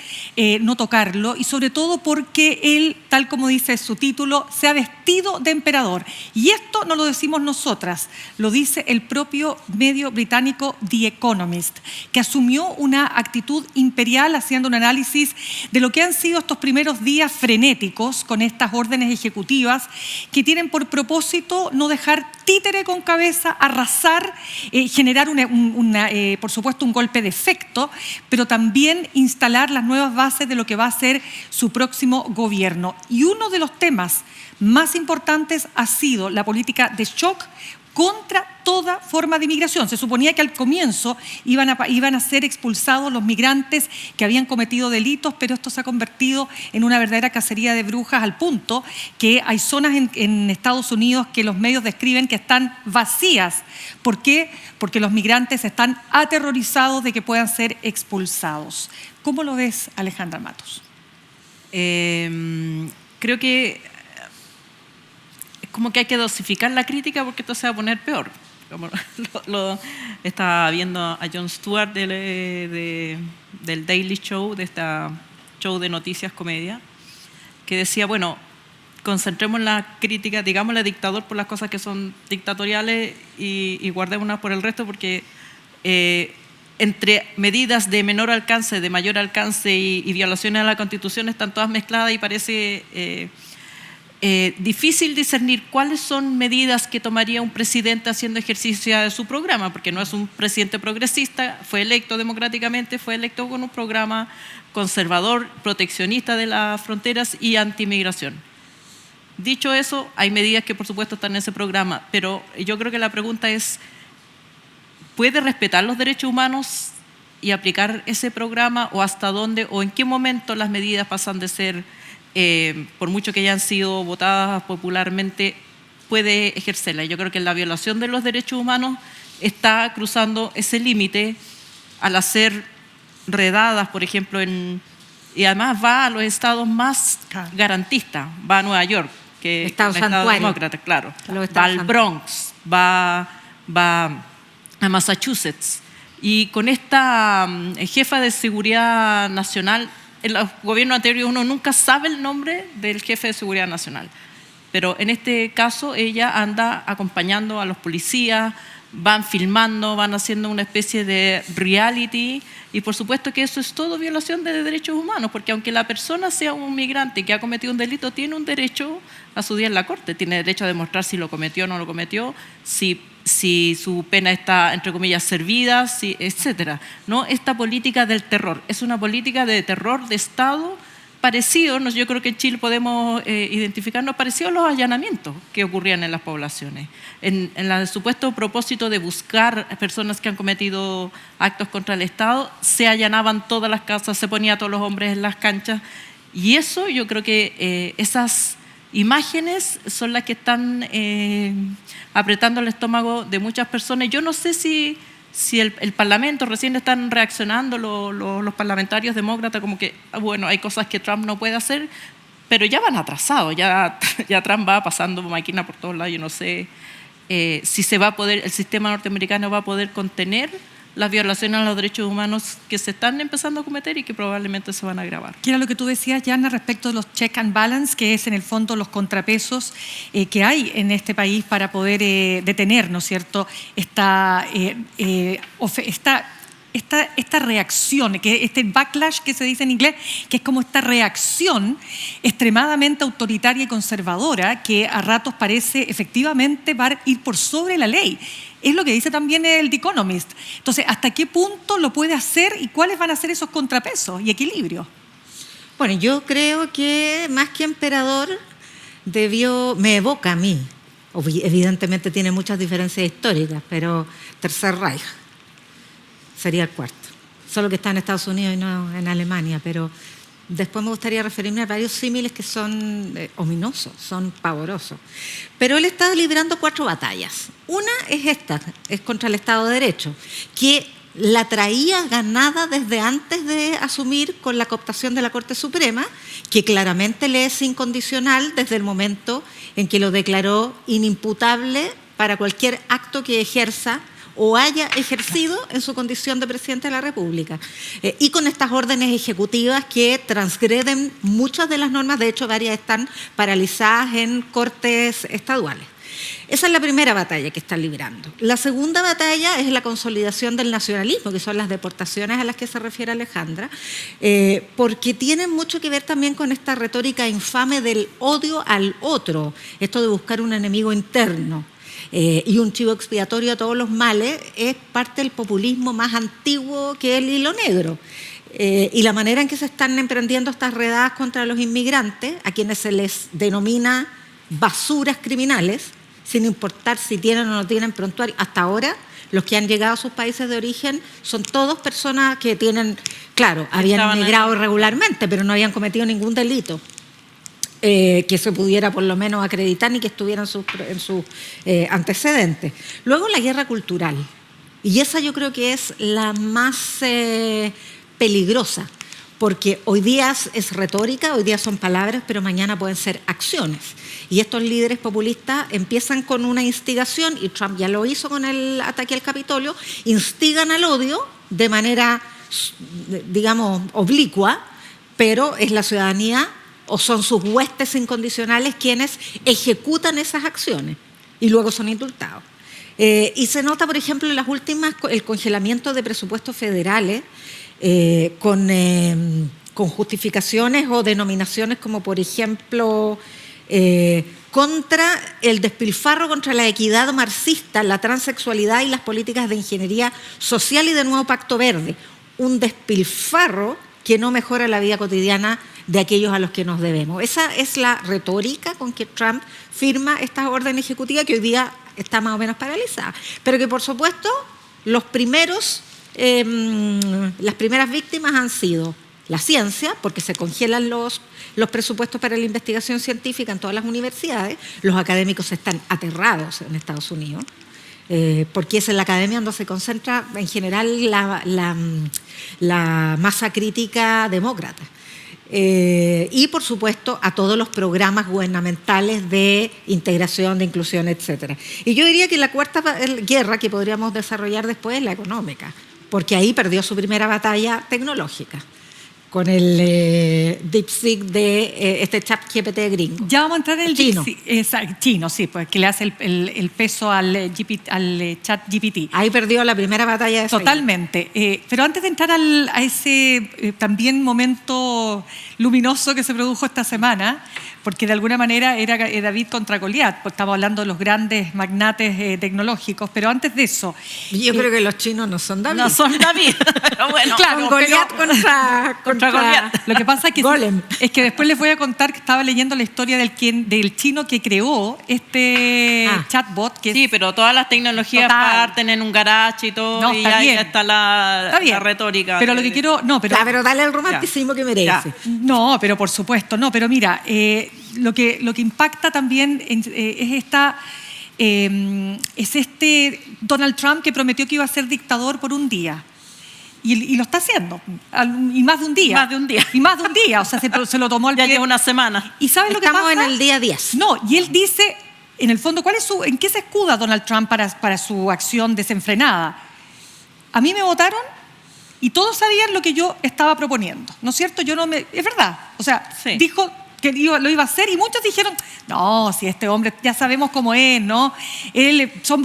no tocarlo, y sobre todo porque él, tal como dice su título, se ha vestido de emperador. Y esto no lo decimos nosotras, lo dice el propio medio británico The Economist, que asumió una actitud imperial haciendo un análisis de lo que han sido estos primeros días frenéticos con estas órdenes ejecutivas que tienen por propósito no dejar títere con cabeza, arrasar, generar por supuesto un golpe de efecto, pero también instalar las nuevas bases de lo que va a ser su próximo gobierno. Y uno de los temas más importantes ha sido la política de shock contra toda forma de inmigración. Se suponía que al comienzo iban a ser expulsados los migrantes que habían cometido delitos, pero esto se ha convertido en una verdadera cacería de brujas, al punto que hay zonas en Estados Unidos que los medios describen que están vacías. ¿Por qué? Porque los migrantes están aterrorizados de que puedan ser expulsados. ¿Cómo lo ves, Alejandra Matos? Creo que es como que hay que dosificar la crítica porque esto se va a poner peor. Como estaba viendo a Jon Stewart del Daily Show, de esta show de noticias comedia, que decía, bueno, concentremos la crítica, digámosle dictador por las cosas que son dictatoriales y guardémonos por el resto, porque entre medidas de menor alcance, de mayor alcance y violaciones a la Constitución están todas mezcladas y parece difícil discernir cuáles son medidas que tomaría un presidente haciendo ejercicio de su programa, porque no es un presidente progresista, fue electo democráticamente, fue electo con un programa conservador, proteccionista de las fronteras y anti-inmigración. Dicho eso, hay medidas que por supuesto están en ese programa, pero yo creo que la pregunta es, ¿puede respetar los derechos humanos y aplicar ese programa, o hasta dónde o en qué momento las medidas pasan de ser, por mucho que hayan sido votadas popularmente, puede ejercerla? Yo creo que la violación de los derechos humanos está cruzando ese límite al hacer redadas, por ejemplo, y además va a los estados más garantistas, va a Nueva York, que es un estado demócrata, claro, va al Bronx, va a Massachusetts. Y con esta jefa de seguridad nacional, en los gobiernos anteriores uno nunca sabe el nombre del jefe de seguridad nacional, pero en este caso ella anda acompañando a los policías, van filmando, van haciendo una especie de reality, y por supuesto que eso es todo violación de derechos humanos, porque aunque la persona sea un migrante que ha cometido un delito, tiene un derecho a su día en la corte, tiene derecho a demostrar si lo cometió o no lo cometió, si su pena está, entre comillas, servida, etcétera. ¿No? Esta política del terror es una política de terror de Estado parecido, yo creo que en Chile podemos identificarnos parecido a los allanamientos que ocurrían en las poblaciones, en el supuesto propósito de buscar a personas que han cometido actos contra el Estado, se allanaban todas las casas, se ponía a todos los hombres en las canchas, y eso yo creo que esas imágenes son las que están apretando el estómago de muchas personas. Yo no sé si el Parlamento, recién están reaccionando los parlamentarios demócratas, como que, bueno, hay cosas que Trump no puede hacer, pero ya van atrasados, ya Trump va pasando máquina por todos lados. Yo no sé si se va a poder, el sistema norteamericano va a poder contener las violaciones a los derechos humanos que se están empezando a cometer y que probablemente se van a agravar. ¿Qué era lo que tú decías, Yana, respecto de los check and balance, que es en el fondo los contrapesos que hay en este país para poder detener, ¿no es cierto?, esta reacción, este backlash que se dice en inglés, que es como esta reacción extremadamente autoritaria y conservadora que a ratos parece efectivamente ir por sobre la ley. Es lo que dice también el The Economist. Entonces, ¿hasta qué punto lo puede hacer y cuáles van a ser esos contrapesos y equilibrios? Bueno, yo creo que más que emperador me evoca a mí. Evidentemente tiene muchas diferencias históricas, pero Tercer Reich sería el cuarto. Solo que está en Estados Unidos y no en Alemania, pero después me gustaría referirme a varios símiles que son ominosos, son pavorosos. Pero él está librando 4 batallas. Una es esta, es contra el Estado de Derecho, que la traía ganada desde antes de asumir con la cooptación de la Corte Suprema, que claramente le es incondicional desde el momento en que lo declaró inimputable para cualquier acto que ejerza o haya ejercido en su condición de presidente de la República. Y con estas órdenes ejecutivas que transgreden muchas de las normas, de hecho varias están paralizadas en cortes estaduales. Esa es la primera batalla que están librando. La segunda batalla es la consolidación del nacionalismo, que son las deportaciones a las que se refiere Alejandra, porque tienen mucho que ver también con esta retórica infame del odio al otro, esto de buscar un enemigo interno. Y un chivo expiatorio a todos los males es parte del populismo más antiguo que el hilo negro. Y la manera en que se están emprendiendo estas redadas contra los inmigrantes, a quienes se les denomina basuras criminales, sin importar si tienen o no tienen prontuario. Hasta ahora, los que han llegado a sus países de origen son todos personas que tienen, claro, habían migrado irregularmente, pero no habían cometido ningún delito que se pudiera por lo menos acreditar ni que estuvieran en sus antecedentes. Luego la guerra cultural, y esa yo creo que es la más peligrosa, porque hoy día es retórica, hoy día son palabras, pero mañana pueden ser acciones. Y estos líderes populistas empiezan con una instigación, y Trump ya lo hizo con el ataque al Capitolio, instigan al odio de manera, digamos, oblicua, pero es la ciudadanía o son sus huestes incondicionales quienes ejecutan esas acciones y luego son indultados. Y se nota, por ejemplo, en las últimas, el congelamiento de presupuestos federales con justificaciones o denominaciones como, por ejemplo, contra el despilfarro, contra la equidad marxista, la transexualidad y las políticas de ingeniería social y de nuevo Pacto Verde. Un despilfarro que no mejora la vida cotidiana de aquellos a los que nos debemos. Esa es la retórica con que Trump firma esta orden ejecutiva que hoy día está más o menos paralizada. Pero que, por supuesto, las primeras víctimas han sido la ciencia, porque se congelan los presupuestos para la investigación científica en todas las universidades. Los académicos están aterrados en Estados Unidos, porque es en la academia donde se concentra en general la masa crítica demócrata. Y, por supuesto, a todos los programas gubernamentales de integración, de inclusión, etc. Y yo diría que la cuarta guerra que podríamos desarrollar después es la económica, porque ahí perdió su primera batalla tecnológica con el DeepSeek de este ChatGPT gringo. Ya vamos a entrar en el chino. Chino, sí, pues que le hace el peso al ChatGPT. Ahí perdió la primera batalla de esa Totalmente. Pero antes de entrar a ese también momento luminoso que se produjo esta semana, porque de alguna manera era David contra Goliat, pues estamos hablando de los grandes magnates tecnológicos, pero antes de eso... Yo creo que los chinos no son David. No son David, pero bueno. Claro, Goliat contra Goliat. Lo que pasa es que después les voy a contar que estaba leyendo la historia del chino que creó este chatbot. Sí, pero todas las tecnologías parten en un garage y todo, no, y ahí está la retórica. Pero lo que quiero... No, pero dale el romanticismo que merece. Ya. No, pero por supuesto, no, pero mira... Lo que impacta también es este Donald Trump que prometió que iba a ser dictador por un día. Y lo está haciendo. Y más de un día. Y más de un día. O sea, se lo tomó al pie. Ya lleva una semana. ¿Y sabes lo que pasa? Estamos en el día 10. No, y él dice, en el fondo, ¿en qué se escuda Donald Trump para su acción desenfrenada? A mí me votaron y todos sabían lo que yo estaba proponiendo. ¿No es cierto? Es verdad. O sea, sí. Dijo que lo iba a hacer y muchos dijeron, no, si este hombre ya sabemos cómo es, ¿no? Son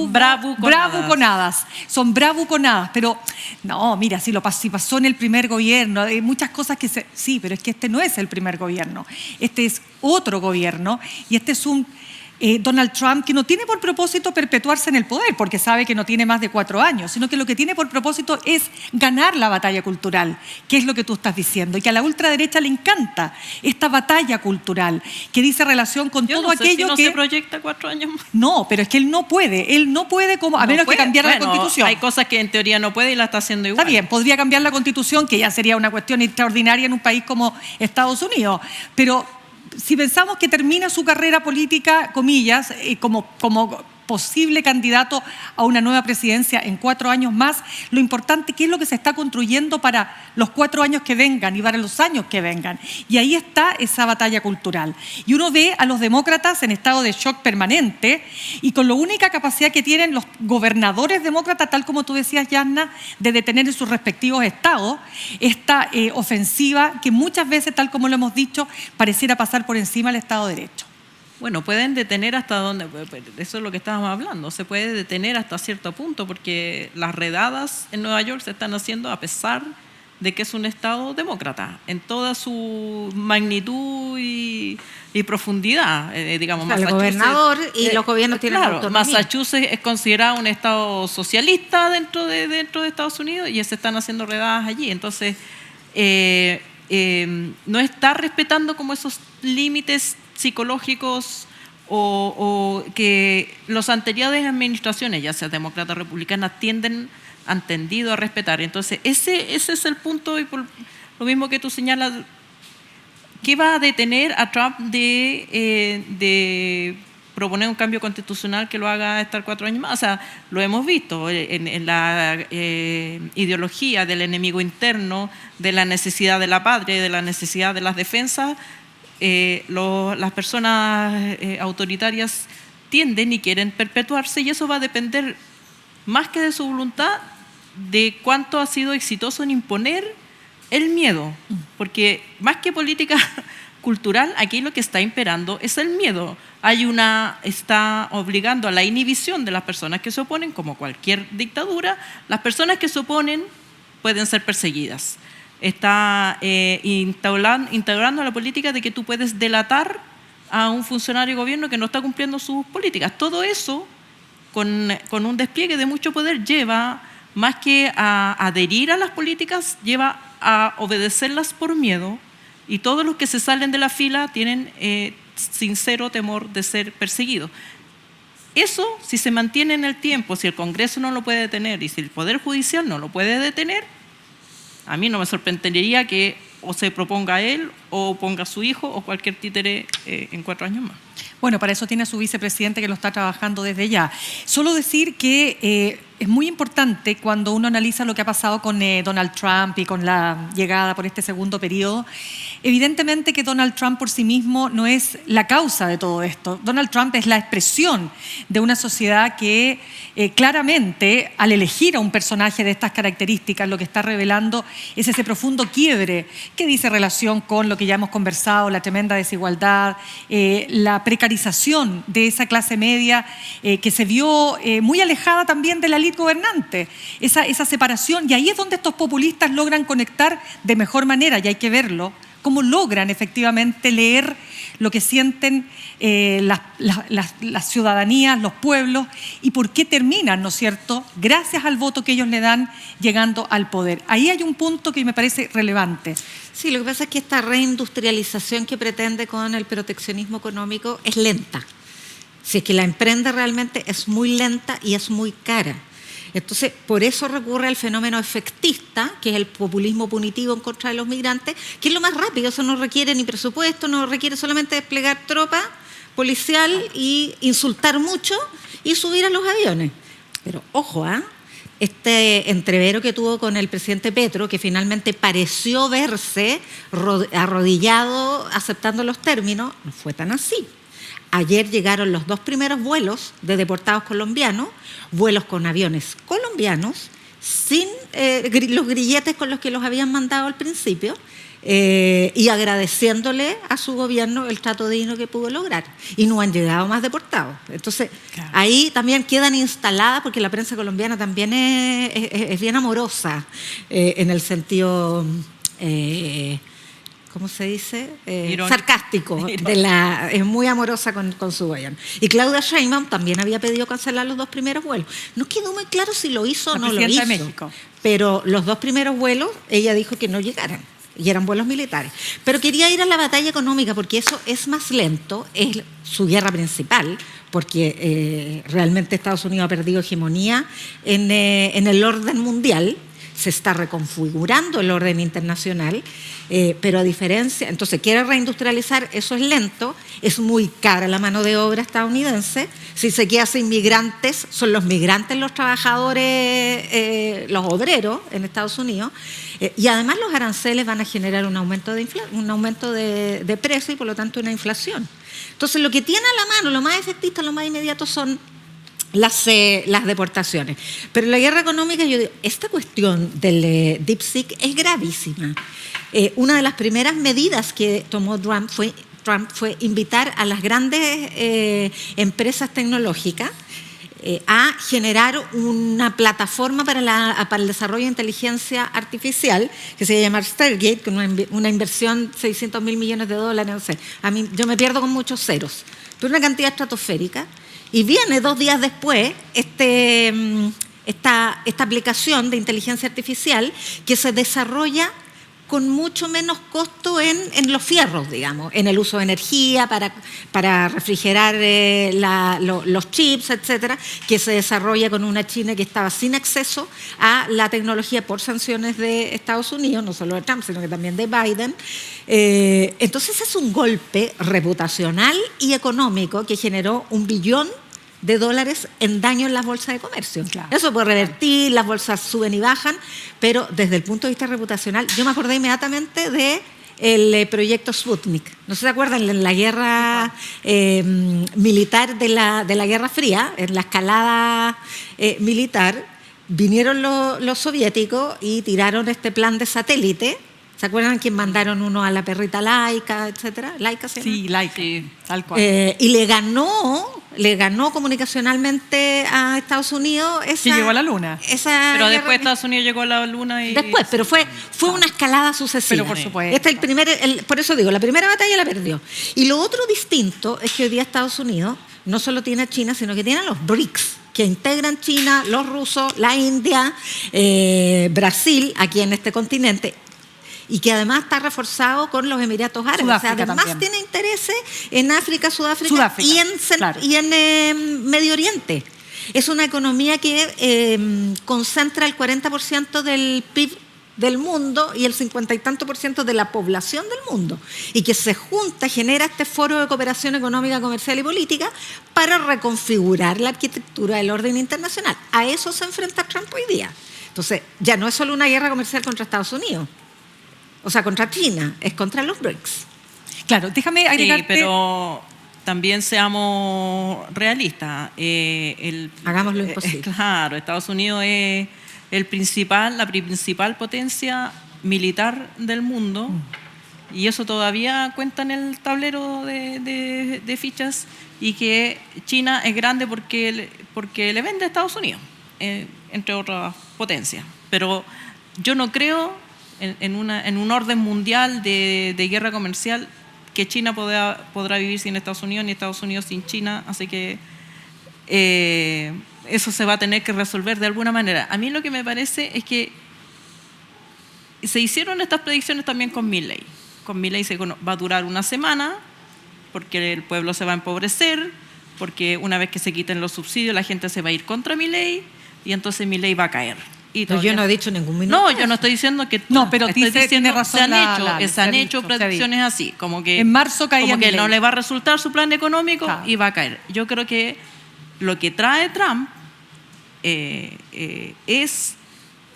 bravuconadas, son bravuconadas, pero no, mira, si pasó en el primer gobierno, hay muchas cosas que sí, pero es que este no es el primer gobierno, este es otro gobierno y este es un Donald Trump que no tiene por propósito perpetuarse en el poder, porque sabe que no tiene más de 4 años, sino que lo que tiene por propósito es ganar la batalla cultural, que es lo que tú estás diciendo, y que a la ultraderecha le encanta esta batalla cultural, que dice relación con todo aquello que... se proyecta 4 años más. No, pero es que él no puede como, a menos que cambiar la Constitución. Hay cosas que en teoría no puede y la está haciendo igual. Está bien, podría cambiar la Constitución, que ya sería una cuestión extraordinaria en un país como Estados Unidos, pero... Si pensamos que termina su carrera política, comillas, como posible candidato a una nueva presidencia en 4 años más, lo importante es qué es lo que se está construyendo para los 4 años que vengan y para los años que vengan. Y ahí está esa batalla cultural. Y uno ve a los demócratas en estado de shock permanente y con la única capacidad que tienen los gobernadores demócratas, tal como tú decías, Yanna, de detener en sus respectivos estados esta ofensiva que muchas veces, tal como lo hemos dicho, pareciera pasar por encima del Estado de Derecho. Bueno, pueden detener hasta donde, eso es lo que estábamos hablando, se puede detener hasta cierto punto porque las redadas en Nueva York se están haciendo a pesar de que es un estado demócrata, en toda su magnitud y profundidad, digamos. O sea, el gobernador y los gobiernos tienen autonomía. Massachusetts es considerado un estado socialista dentro de Estados Unidos y se están haciendo redadas allí, entonces no está respetando como esos límites psicológicos o que las anteriores administraciones, ya sea demócratas o republicanas, han tendido a respetar. Entonces, ese es el punto, y por lo mismo que tú señalas, ¿qué va a detener a Trump de proponer un cambio constitucional que lo haga estar 4 años más? O sea, lo hemos visto en la ideología del enemigo interno, de la necesidad de la patria, de la necesidad de las defensas. Las personas autoritarias tienden y quieren perpetuarse, y eso va a depender más que de su voluntad, de cuánto ha sido exitoso en imponer el miedo, porque más que política cultural, aquí lo que está imperando es el miedo. Está obligando a la inhibición de las personas que se oponen, como cualquier dictadura. Las personas que se oponen pueden ser perseguidas. Está instaurando la política de que tú puedes delatar a un funcionario de gobierno que no está cumpliendo sus políticas. Todo eso, con un despliegue de mucho poder, lleva, más que a adherir a las políticas, lleva a obedecerlas por miedo, y todos los que se salen de la fila tienen sincero temor de ser perseguidos. Eso, si se mantiene en el tiempo, si el Congreso no lo puede detener y si el Poder Judicial no lo puede detener, a mí no me sorprendería que o se proponga él o ponga a su hijo o cualquier títere en 4 años más. Bueno, para eso tiene a su vicepresidente que lo está trabajando desde ya. Solo decir que es muy importante cuando uno analiza lo que ha pasado con Donald Trump y con la llegada por este segundo periodo. Evidentemente que Donald Trump por sí mismo no es la causa de todo esto. Donald Trump es la expresión de una sociedad que claramente, al elegir a un personaje de estas características, lo que está revelando es ese profundo quiebre que dice relación con lo que ya hemos conversado, la tremenda desigualdad, la precarización de esa clase media que se vio muy alejada también de la élite gobernante, esa separación, y ahí es donde estos populistas logran conectar de mejor manera, y hay que verlo, cómo logran efectivamente leer lo que sienten las ciudadanías, los pueblos, y por qué terminan, ¿no es cierto?, gracias al voto que ellos le dan, llegando al poder. Ahí hay un punto que me parece relevante. Sí, lo que pasa es que esta reindustrialización que pretende con el proteccionismo económico es lenta. Si es que la emprende realmente es muy lenta y es muy cara. Entonces, por eso recurre al fenómeno efectista, que es el populismo punitivo en contra de los migrantes, que es lo más rápido. Eso no requiere ni presupuesto, no requiere solamente desplegar tropa policial y insultar mucho y subir a los aviones. Pero ojo, este entrevero que tuvo con el presidente Petro, que finalmente pareció verse arrodillado aceptando los términos, no fue tan así. Ayer llegaron los 2 primeros vuelos de deportados colombianos, vuelos con aviones colombianos, sin los grilletes con los que los habían mandado al principio, y agradeciéndole a su gobierno el trato digno que pudo lograr. Y no han llegado más deportados. Entonces, claro, ahí también quedan instaladas, porque la prensa colombiana también es bien amorosa, en el sentido... ¿cómo se dice? Sarcástico. Es muy amorosa con su gobierno. Y Claudia Sheinbaum también había pedido cancelar los 2 primeros vuelos. No quedó muy claro si lo hizo o no lo hizo. De México. Pero los 2 primeros vuelos, ella dijo que no llegaran. Y eran vuelos militares. Pero quería ir a la batalla económica, porque eso es más lento, es su guerra principal, porque realmente Estados Unidos ha perdido hegemonía en el orden mundial. Se está reconfigurando el orden internacional, pero a diferencia, entonces quiere reindustrializar, eso es lento, es muy cara la mano de obra estadounidense. Si se queda sin migrantes, son los migrantes los trabajadores, los obreros en Estados Unidos, y además los aranceles van a generar un aumento de precio y por lo tanto una inflación. Entonces lo que tiene a la mano, lo más efectista, lo más inmediato son las deportaciones. Pero la guerra económica, yo digo, esta cuestión del DeepSeek es gravísima. Una de las primeras medidas que tomó Trump fue invitar a las grandes empresas tecnológicas a generar una plataforma para el desarrollo de inteligencia artificial que se llama Stargate, con una inversión de $600 mil millones. No sé. Yo me pierdo con muchos ceros, pero una cantidad estratosférica. Y viene 2 días después esta aplicación de inteligencia artificial que se desarrolla con mucho menos costo en los fierros, digamos, en el uso de energía para refrigerar los chips, etcétera, que se desarrolla con una China que estaba sin acceso a la tecnología por sanciones de Estados Unidos, no solo de Trump, sino que también de Biden. Entonces es un golpe reputacional y económico que generó $1 billón en daño en las bolsas de comercio. Claro. Eso puede revertir, las bolsas suben y bajan, pero desde el punto de vista reputacional, yo me acordé inmediatamente del proyecto Sputnik. ¿No se acuerdan? En la guerra militar de la Guerra Fría, en la escalada militar, vinieron los soviéticos y tiraron este plan de satélite. ¿Se acuerdan que mandaron uno a la perrita Laika, etcétera? ¿Laika se llama? Sí, Laika, sí, tal cual. Y le ganó comunicacionalmente a Estados Unidos. Que llegó a la Luna. Pero después Estados Unidos llegó a la Luna y... Después, pero fue una escalada sucesiva. Pero por supuesto. Este es por eso digo, la primera batalla la perdió. Y lo otro distinto es que hoy día Estados Unidos no solo tiene a China, sino que tiene a los BRICS, que integran China, los rusos, la India, Brasil, aquí en este continente, y que además está reforzado con los Emiratos Árabes. Sudáfrica, o sea, además también tiene intereses en África, Sudáfrica. Y en Medio Oriente. Es una economía que concentra el 40% del PIB del mundo y el 50 y tanto % de la población del mundo, y que se junta, genera este foro de cooperación económica, comercial y política para reconfigurar la arquitectura del orden internacional. A eso se enfrenta Trump hoy día. Entonces, ya no es solo una guerra comercial contra Estados Unidos, o sea, contra China, es contra los BRICS. Claro, déjame agregarte... Sí, pero también seamos realistas. Hagamos lo imposible. Claro, Estados Unidos es la principal potencia militar del mundo, y eso todavía cuenta en el tablero de fichas, y que China es grande porque le vende a Estados Unidos, entre otras potencias. Pero yo no creo en un orden mundial de guerra comercial que China podrá vivir sin Estados Unidos, ni Estados Unidos sin China, así que eso se va a tener que resolver de alguna manera. A mí lo que me parece es que se hicieron estas predicciones también con Milei. Con Milei va a durar una semana, porque el pueblo se va a empobrecer, porque una vez que se quiten los subsidios la gente se va a ir contra Milei, y entonces Milei va a caer. Pero yo no he dicho ningún minuto. No, yo no estoy diciendo que... No, pero tiene razón, se han hecho predicciones así, como que... En marzo caía como que Milei. No le va a resultar su plan económico, y va a caer. Yo creo que lo que trae Trump es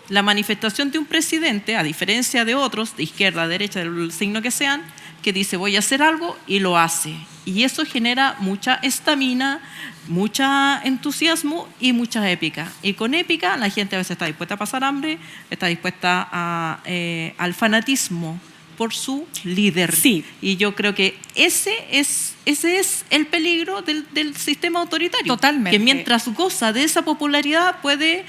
la manifestación de un presidente, a diferencia de otros, de izquierda, derecha, del signo que sean, que dice voy a hacer algo y lo hace. Y eso genera mucha estamina, mucho entusiasmo y mucha épica. Y con épica la gente a veces está dispuesta a pasar hambre, está dispuesta al fanatismo por su líder. Sí. Y yo creo que ese es el peligro del sistema autoritario. Totalmente. Que mientras goza de esa popularidad puede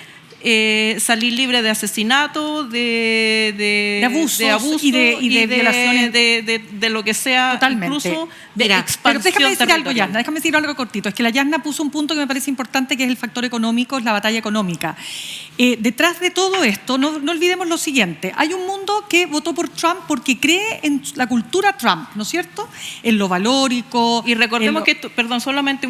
salir libre de asesinato, de abusos y de violaciones, de lo que sea. Totalmente. Incluso Mira, expansión pero déjame decir algo, territorial. Yasna, déjame decir algo cortito. Es que la Yasna puso un punto que me parece importante, que es el factor económico, es la batalla económica. Detrás de todo esto, no olvidemos lo siguiente. Hay un mundo que votó por Trump porque cree en la cultura Trump, ¿no es cierto? En lo valórico. Y recordemos que, solamente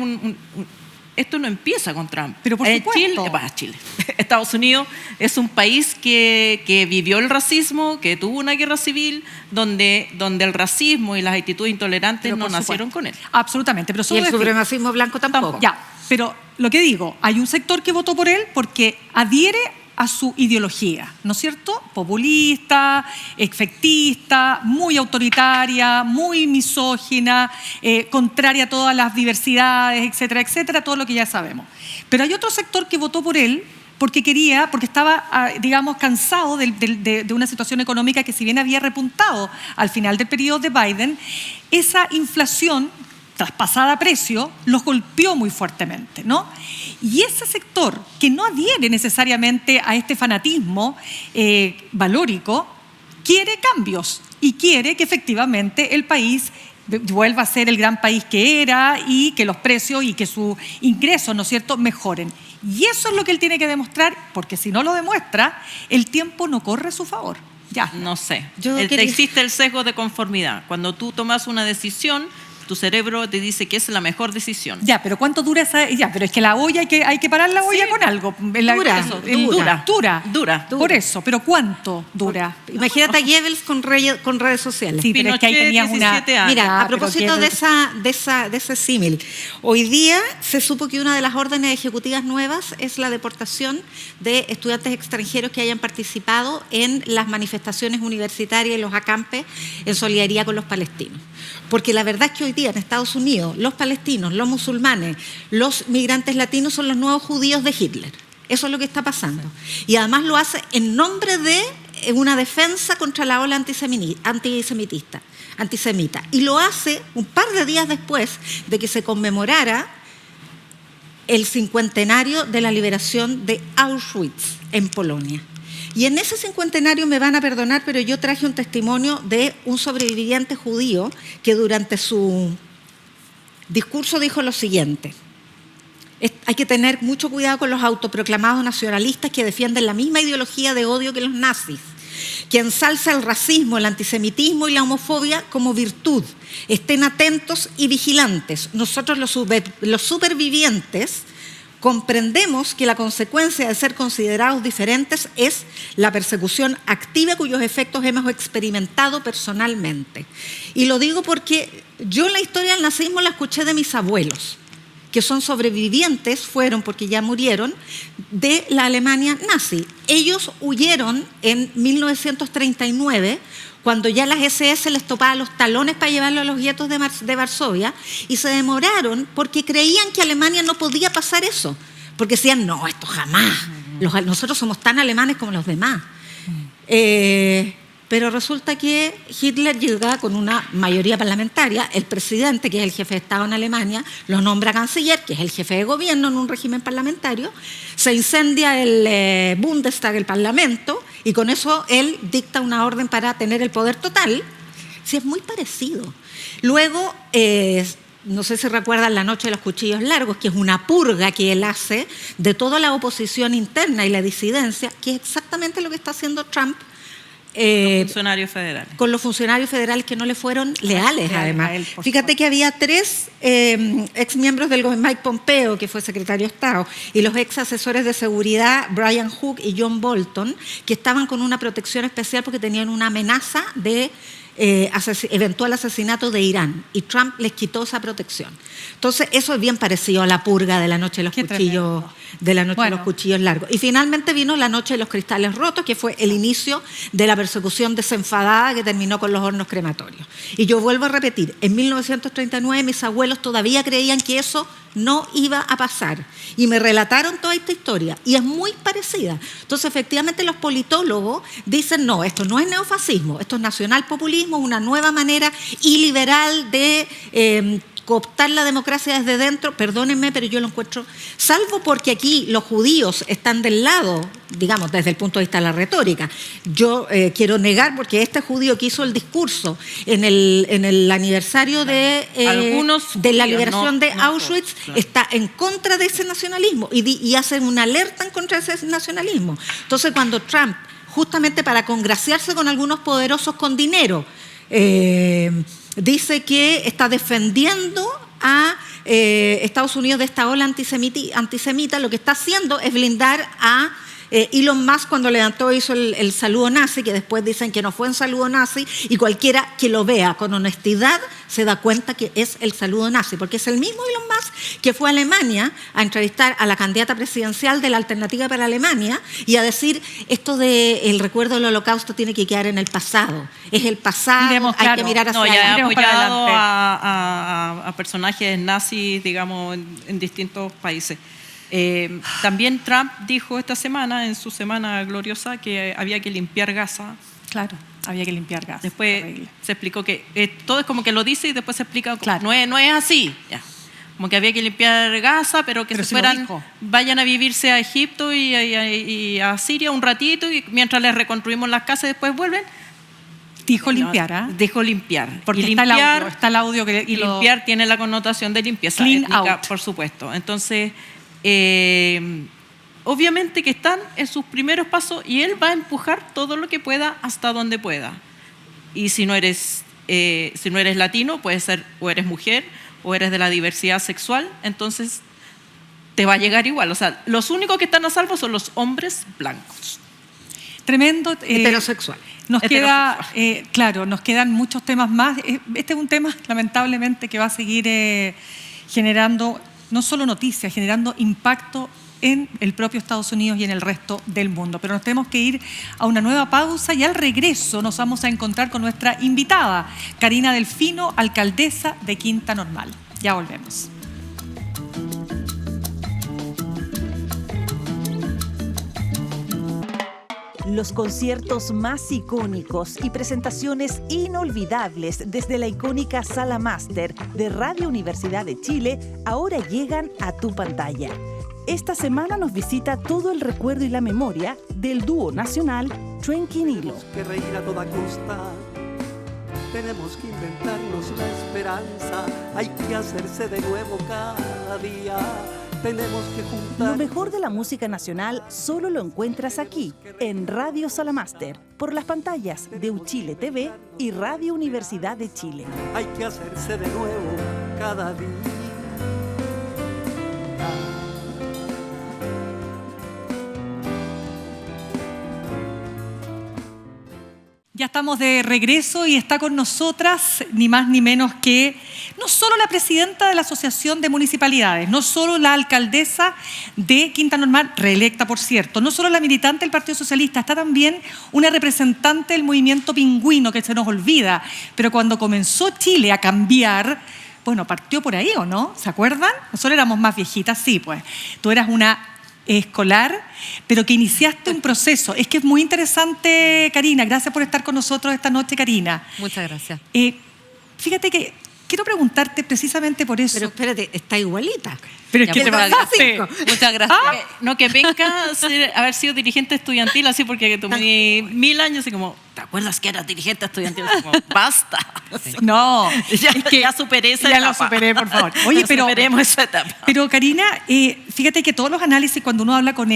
esto no empieza con Trump. Pero por supuesto. Chile. Estados Unidos es un país que vivió el racismo, que tuvo una guerra civil, donde el racismo y las actitudes intolerantes no nacieron con él. Absolutamente. Pero y el supremacismo blanco tampoco. Ya, pero lo que digo, hay un sector que votó por él porque adhiere a su ideología, ¿no es cierto? Populista, efectista, muy autoritaria, muy misógina, contraria a todas las diversidades, etcétera, etcétera, todo lo que ya sabemos. Pero hay otro sector que votó por él porque estaba, digamos, cansado de una situación económica que, si bien había repuntado al final del periodo de Biden, esa inflación traspasada a precio los golpeó muy fuertemente, ¿no? Y ese sector que no adhiere necesariamente a este fanatismo valórico quiere cambios y quiere que efectivamente el país vuelva a ser el gran país que era, y que los precios y que sus ingresos, ¿no es cierto?, mejoren. Y eso es lo que él tiene que demostrar, porque si no lo demuestra, el tiempo no corre a su favor. Ya. No sé. Yo quería- Existe el sesgo de conformidad. Cuando tú tomas una decisión, tu cerebro te dice que es la mejor decisión. Ya, pero ¿cuánto dura esa? Ya, pero es que la olla hay que parar la olla con algo. Dura. Por eso, pero ¿cuánto dura? Imagínate a Goebbels con redes sociales. Sí, pero es que ahí tenías una... 17 años. Mira, a pero propósito de Goebbels- ese símil, hoy día se supo que una de las órdenes ejecutivas nuevas es la deportación de estudiantes extranjeros que hayan participado en las manifestaciones universitarias y los acampes en solidaridad con los palestinos. Porque la verdad es que hoy día en Estados Unidos los palestinos, los musulmanes, los migrantes latinos son los nuevos judíos de Hitler. Eso es lo que está pasando. Y además lo hace en nombre de una defensa contra la ola antisemita. Y lo hace un par de días después de que se conmemorara el 50º de la liberación de Auschwitz en Polonia. Y en ese 50º me van a perdonar, pero yo traje un testimonio de un sobreviviente judío que durante su discurso dijo lo siguiente: hay que tener mucho cuidado con los autoproclamados nacionalistas que defienden la misma ideología de odio que los nazis, que ensalza el racismo, el antisemitismo y la homofobia como virtud. Estén atentos y vigilantes. Nosotros los supervivientes comprendemos que la consecuencia de ser considerados diferentes es la persecución activa cuyos efectos hemos experimentado personalmente. Y lo digo porque yo la historia del nazismo la escuché de mis abuelos, que son sobrevivientes, fueron porque ya murieron, de la Alemania nazi. Ellos huyeron en 1939, cuando ya las SS les topaban los talones para llevarlo a los guetos de Varsovia, y se demoraron porque creían que Alemania no podía pasar eso, porque decían, no, esto jamás, nosotros somos tan alemanes como los demás. Pero resulta que Hitler llega con una mayoría parlamentaria, el presidente, que es el jefe de Estado en Alemania, lo nombra canciller, que es el jefe de gobierno en un régimen parlamentario, se incendia el Bundestag, el Parlamento, y con eso él dicta una orden para tener el poder total. Sí, es muy parecido. Luego, no sé si recuerdan la Noche de los Cuchillos Largos, que es una purga que él hace de toda la oposición interna y la disidencia, que es exactamente lo que está haciendo Trump Funcionarios federales. con los funcionarios federales que no le fueron leales, además. Fíjate que había 3 ex miembros del gobierno, Mike Pompeo, que fue secretario de Estado, y los ex asesores de seguridad, Brian Hook y John Bolton, que estaban con una protección especial porque tenían una amenaza de eventual asesinato de Irán, y Trump les quitó esa protección. Entonces eso es bien parecido a la purga de la Noche de los Cuchillos, de los Cuchillos Largos. Y finalmente vino la Noche de los Cristales Rotos, que fue el inicio de la persecución desenfadada que terminó con los hornos crematorios. Y yo vuelvo a repetir, en 1939 mis abuelos todavía creían que eso no iba a pasar, y me relataron toda esta historia, y es muy parecida. Entonces, efectivamente, los politólogos dicen, no, esto no es neofascismo, esto es nacionalpopulismo, una nueva manera iliberal de cooptar la democracia desde dentro. Perdónenme, pero yo lo encuentro, salvo porque aquí los judíos están del lado, digamos, desde el punto de vista de la retórica. Yo quiero negar, porque este judío que hizo el discurso en el aniversario de la liberación de Auschwitz, está en contra de ese nacionalismo y hacen una alerta en contra de ese nacionalismo. Entonces, cuando Trump, justamente para congraciarse con algunos poderosos con dinero, dice que está defendiendo a Estados Unidos de esta ola antisemita, lo que está haciendo es blindar a Elon Musk cuando hizo el saludo nazi, que después dicen que no fue un saludo nazi, y cualquiera que lo vea con honestidad se da cuenta que es el saludo nazi, porque es el mismo Elon Musk que fue a Alemania a entrevistar a la candidata presidencial de la Alternativa para Alemania y a decir, esto del recuerdo del Holocausto tiene que quedar en el pasado, es el pasado, hay que mirar hacia adelante. adelante. Ya ha apoyado a personajes nazis, digamos, en distintos países. También Trump dijo esta semana, en su semana gloriosa, que había que limpiar Gaza. Claro, había que limpiar Gaza. Después se explicó que todo es como que lo dice y después se explica, claro, no es así. Ya. Como que había que limpiar Gaza, pero que vayan a vivirse a Egipto y a Siria un ratito, y mientras les reconstruimos las casas y después vuelven. Dijo limpiar, Dijo limpiar. Porque y está el audio que... Y limpiar tiene la connotación de limpieza clean étnica, out, por supuesto. Entonces, obviamente que están en sus primeros pasos y él va a empujar todo lo que pueda hasta donde pueda. Y si no eres latino, puede ser o eres mujer o eres de la diversidad sexual, entonces te va a llegar igual. O sea, los únicos que están a salvo son los hombres blancos. Tremendo. Heterosexual. Nos quedan muchos temas más. Este es un tema, lamentablemente, que va a seguir generando no solo noticias, generando impacto en el propio Estados Unidos y en el resto del mundo. Pero nos tenemos que ir a una nueva pausa y al regreso nos vamos a encontrar con nuestra invitada, Karina Delfino, alcaldesa de Quinta Normal. Ya volvemos. Los conciertos más icónicos y presentaciones inolvidables desde la icónica Sala Máster de Radio Universidad de Chile ahora llegan a tu pantalla. Esta semana nos visita todo el recuerdo y la memoria del dúo nacional Trenquinilo. Que reír a toda costa, tenemos que inventarnos la esperanza, hay que hacerse de nuevo cada día. Tenemos que juntar. Lo mejor de la música nacional solo lo encuentras aquí, en Radio Sala Máster, por las pantallas de Uchile TV y Radio Universidad de Chile. Hay que hacerse de nuevo cada día. Ya estamos de regreso y está con nosotras ni más ni menos que no solo la presidenta de la Asociación de Municipalidades, no solo la alcaldesa de Quinta Normal, reelecta por cierto, no solo la militante del Partido Socialista, está también una representante del movimiento pingüino que se nos olvida, pero cuando comenzó Chile a cambiar, bueno, partió por ahí, ¿o no? ¿Se acuerdan? Nosotros éramos más viejitas, sí, pues. Tú eras una escolar, pero que iniciaste un proceso. Es que es muy interesante, Karina. Gracias por estar con nosotros esta noche, Karina. Muchas gracias. Fíjate que quiero preguntarte precisamente por eso. Pero espérate, está igualita. Pero es que te pasaste. Muchas gracias. No, que venga haber sido dirigente estudiantil, así porque tomé 1000 años y como, ¿te acuerdas que eras dirigente estudiantil? Así como, basta. Sí. No, ya superé esa etapa. Ya lo superé, por favor. Oye, pero superemos esa etapa. Pero Karina, fíjate que todos los análisis, cuando uno habla con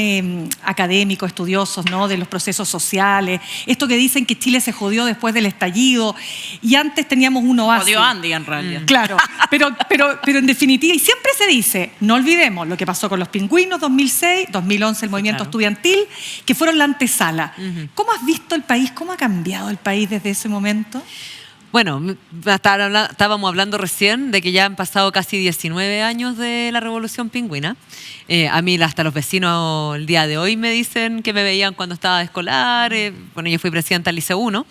académicos, estudiosos, ¿no?, de los procesos sociales, esto que dicen que Chile se jodió después del estallido y antes teníamos un oasis. Jodió Andy, en realidad. Claro, pero en definitiva, y siempre se dice, no olvidemos lo que pasó con los pingüinos 2006, 2011 el movimiento estudiantil, que fueron la antesala. ¿Cómo has visto el país? ¿Cómo ha cambiado el país desde ese momento? Bueno, estábamos hablando recién de que ya han pasado casi 19 años de la Revolución Pingüina. A mí hasta los vecinos el día de hoy me dicen que me veían cuando estaba de escolar. Bueno, yo fui presidenta del Liceo 1.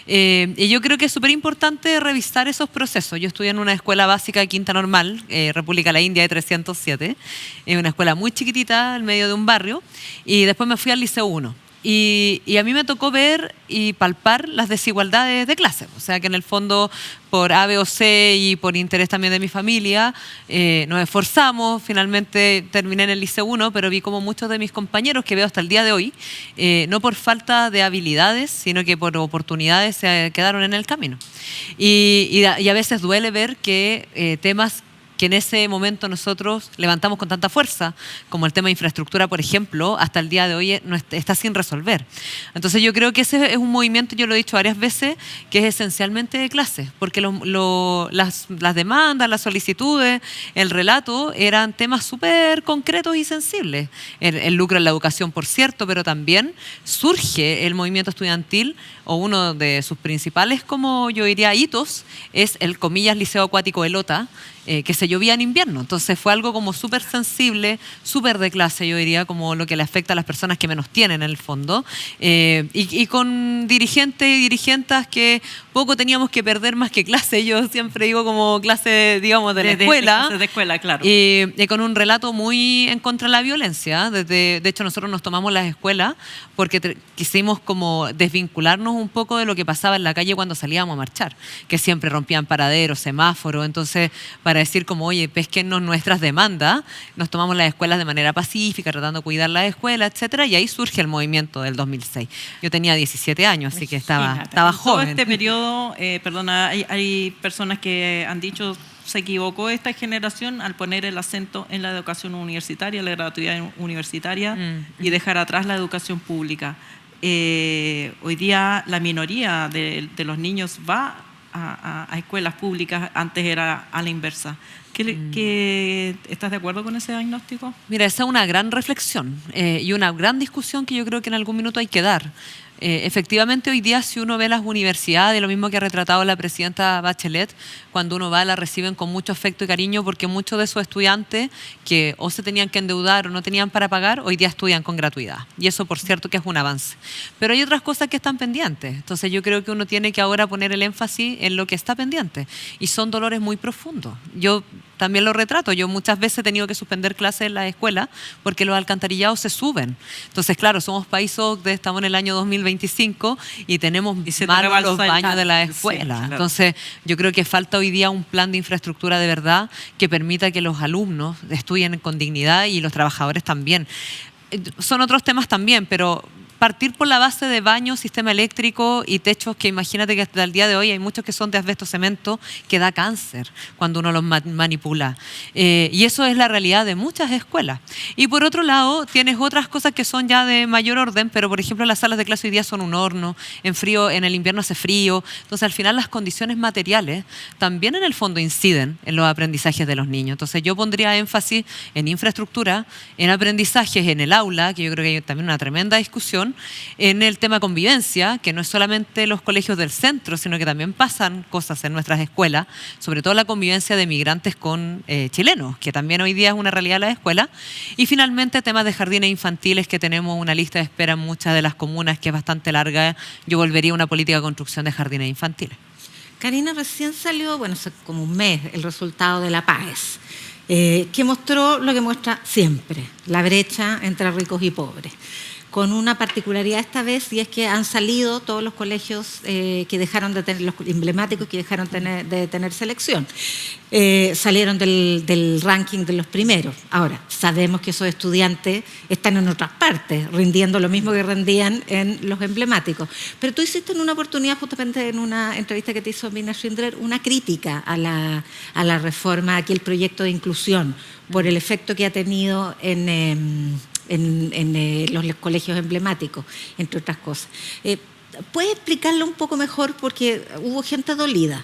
Y yo creo que es súper importante revisar esos procesos. Yo estudié en una escuela básica de Quinta Normal, República de la India de 307. Una escuela muy chiquitita, en medio de un barrio. Y después me fui al Liceo 1. Y a mí me tocó ver y palpar las desigualdades de clase. O sea que en el fondo, por A, B o C y por interés también de mi familia, nos esforzamos. Finalmente terminé en el Liceo 1, pero vi como muchos de mis compañeros que veo hasta el día de hoy, no por falta de habilidades, sino que por oportunidades se quedaron en el camino. Y a veces duele ver que temas que en ese momento nosotros levantamos con tanta fuerza, como el tema de infraestructura, por ejemplo, hasta el día de hoy está sin resolver. Entonces yo creo que ese es un movimiento, yo lo he dicho varias veces, que es esencialmente de clase, porque las demandas, las solicitudes, el relato eran temas súper concretos y sensibles. El lucro en la educación, por cierto, pero también surge el movimiento estudiantil, o uno de sus principales, como yo diría, hitos, es el, comillas, Liceo Acuático Elota, que se llovía en invierno. Entonces fue algo como súper sensible, súper de clase, yo diría, como lo que le afecta a las personas que menos tienen en el fondo. Y con dirigentes y dirigentas que poco teníamos que perder más que clase. Yo siempre digo como clase, digamos, de la escuela. De escuela, claro. Y con un relato muy en contra de la violencia. De hecho, nosotros nos tomamos las escuelas porque quisimos como desvincularnos un poco de lo que pasaba en la calle cuando salíamos a marchar, que siempre rompían paraderos, semáforos. Entonces, para decir como, oye, pesquennos nuestras demandas, nos tomamos las escuelas de manera pacífica, tratando de cuidar las escuelas, etcétera, y ahí surge el movimiento del 2006. Yo tenía 17 años, así que estaba joven. Todo este periodo, perdona, hay personas que han dicho se equivocó esta generación al poner el acento en la educación universitaria, la gratuidad universitaria y dejar atrás la educación pública. Hoy día la minoría de los niños va a escuelas públicas, antes era a la inversa. ¿Estás de acuerdo con ese diagnóstico? Mira, esa es una gran reflexión y una gran discusión que yo creo que en algún minuto hay que dar. Efectivamente, hoy día, si uno ve las universidades, lo mismo que ha retratado la presidenta Bachelet, cuando uno va la reciben con mucho afecto y cariño, porque muchos de esos estudiantes que o se tenían que endeudar o no tenían para pagar, hoy día estudian con gratuidad. Y eso, por cierto, que es un avance. Pero hay otras cosas que están pendientes. Entonces yo creo que uno tiene que ahora poner el énfasis en lo que está pendiente. Y son dolores muy profundos. Yo también lo retrato. Yo muchas veces he tenido que suspender clases en la escuela porque los alcantarillados se suben. Entonces, claro, somos país OCDE, estamos en el año 2025 y tenemos malos los baños de la escuela. Sí, claro. Entonces, yo creo que falta hoy día un plan de infraestructura de verdad que permita que los alumnos estudien con dignidad y los trabajadores también. Son otros temas también, pero partir por la base de baños, sistema eléctrico y techos, que imagínate que hasta el día de hoy hay muchos que son de asbesto cemento, que da cáncer cuando uno los manipula. Y eso es la realidad de muchas escuelas. Y por otro lado, tienes otras cosas que son ya de mayor orden, pero por ejemplo las salas de clase hoy día son un horno, en el invierno hace frío, entonces al final las condiciones materiales también en el fondo inciden en los aprendizajes de los niños. Entonces yo pondría énfasis en infraestructura, en aprendizajes en el aula, que yo creo que hay también una tremenda discusión, en el tema convivencia, que no es solamente los colegios del centro, sino que también pasan cosas en nuestras escuelas, sobre todo la convivencia de migrantes con chilenos, que también hoy día es una realidad en las escuelas. Y finalmente temas de jardines infantiles, que tenemos una lista de espera en muchas de las comunas que es bastante larga. Yo volvería a una política de construcción de jardines infantiles. Karina, recién salió, hace como un mes, el resultado de la PAES, que mostró lo que muestra siempre, la brecha entre ricos y pobres, con una particularidad esta vez, y es que han salido todos los colegios que dejaron de tener, los emblemáticos que dejaron de tener selección. Salieron del ranking de los primeros. Ahora, sabemos que esos estudiantes están en otras partes, rindiendo lo mismo que rendían en los emblemáticos. Pero tú hiciste en una oportunidad, justamente en una entrevista que te hizo Mina Schindler, una crítica a la reforma, aquí el proyecto de inclusión, por el efecto que ha tenido en los colegios emblemáticos, entre otras cosas. ¿Puedes explicarlo un poco mejor? Porque hubo gente dolida.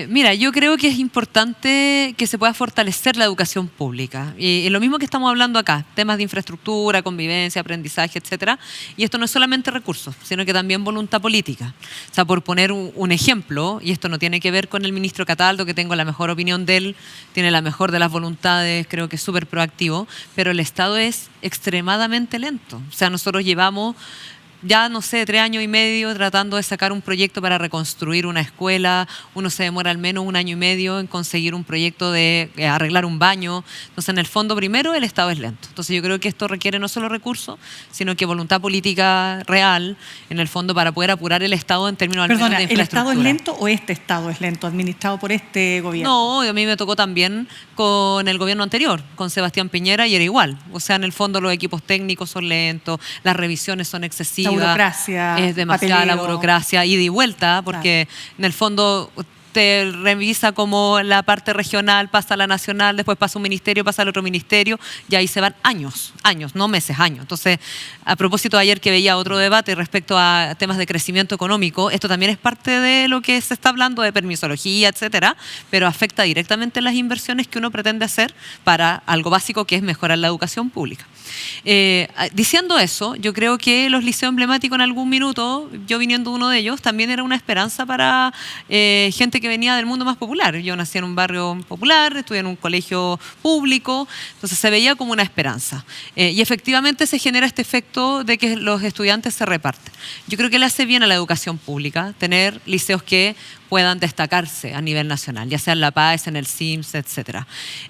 Mira, yo creo que es importante que se pueda fortalecer la educación pública. Y lo mismo que estamos hablando acá, temas de infraestructura, convivencia, aprendizaje, etcétera. Y esto no es solamente recursos, sino que también voluntad política. O sea, por poner un ejemplo, y esto no tiene que ver con el ministro Cataldo, que tengo la mejor opinión de él, tiene la mejor de las voluntades, creo que es súper proactivo, pero el Estado es extremadamente lento. O sea, nosotros llevamos ya, 3 años y medio tratando de sacar un proyecto para reconstruir una escuela. Uno se demora al menos 1 año y medio en conseguir un proyecto de arreglar un baño. Entonces, en el fondo, primero, el Estado es lento. Entonces, yo creo que esto requiere no solo recursos, sino que voluntad política real, en el fondo, para poder apurar el Estado en términos al menos de infraestructura. ¿El Estado es lento o este Estado es lento, administrado por este gobierno? No, a mí me tocó también con el gobierno anterior, con Sebastián Piñera, y era igual. O sea, en el fondo, los equipos técnicos son lentos, las revisiones son excesivas. Burocracia, es demasiada papeleo. La burocracia, ida y vuelta, porque en el fondo te revisa como la parte regional, pasa a la nacional, después pasa un ministerio, pasa al otro ministerio, y ahí se van años, no meses, años. Entonces, a propósito de ayer que veía otro debate respecto a temas de crecimiento económico, esto también es parte de lo que se está hablando de permisología, etcétera, pero afecta directamente las inversiones que uno pretende hacer para algo básico, que es mejorar la educación pública. Diciendo eso, yo creo que los liceos emblemáticos en algún minuto, yo viniendo uno de ellos, también era una esperanza para gente que venía del mundo más popular. Yo nací en un barrio popular, estudié en un colegio público, entonces se veía como una esperanza. Y efectivamente se genera este efecto de que los estudiantes se reparten. Yo creo que le hace bien a la educación pública tener liceos que puedan destacarse a nivel nacional, ya sea en la PAES, en el SIMS, etc.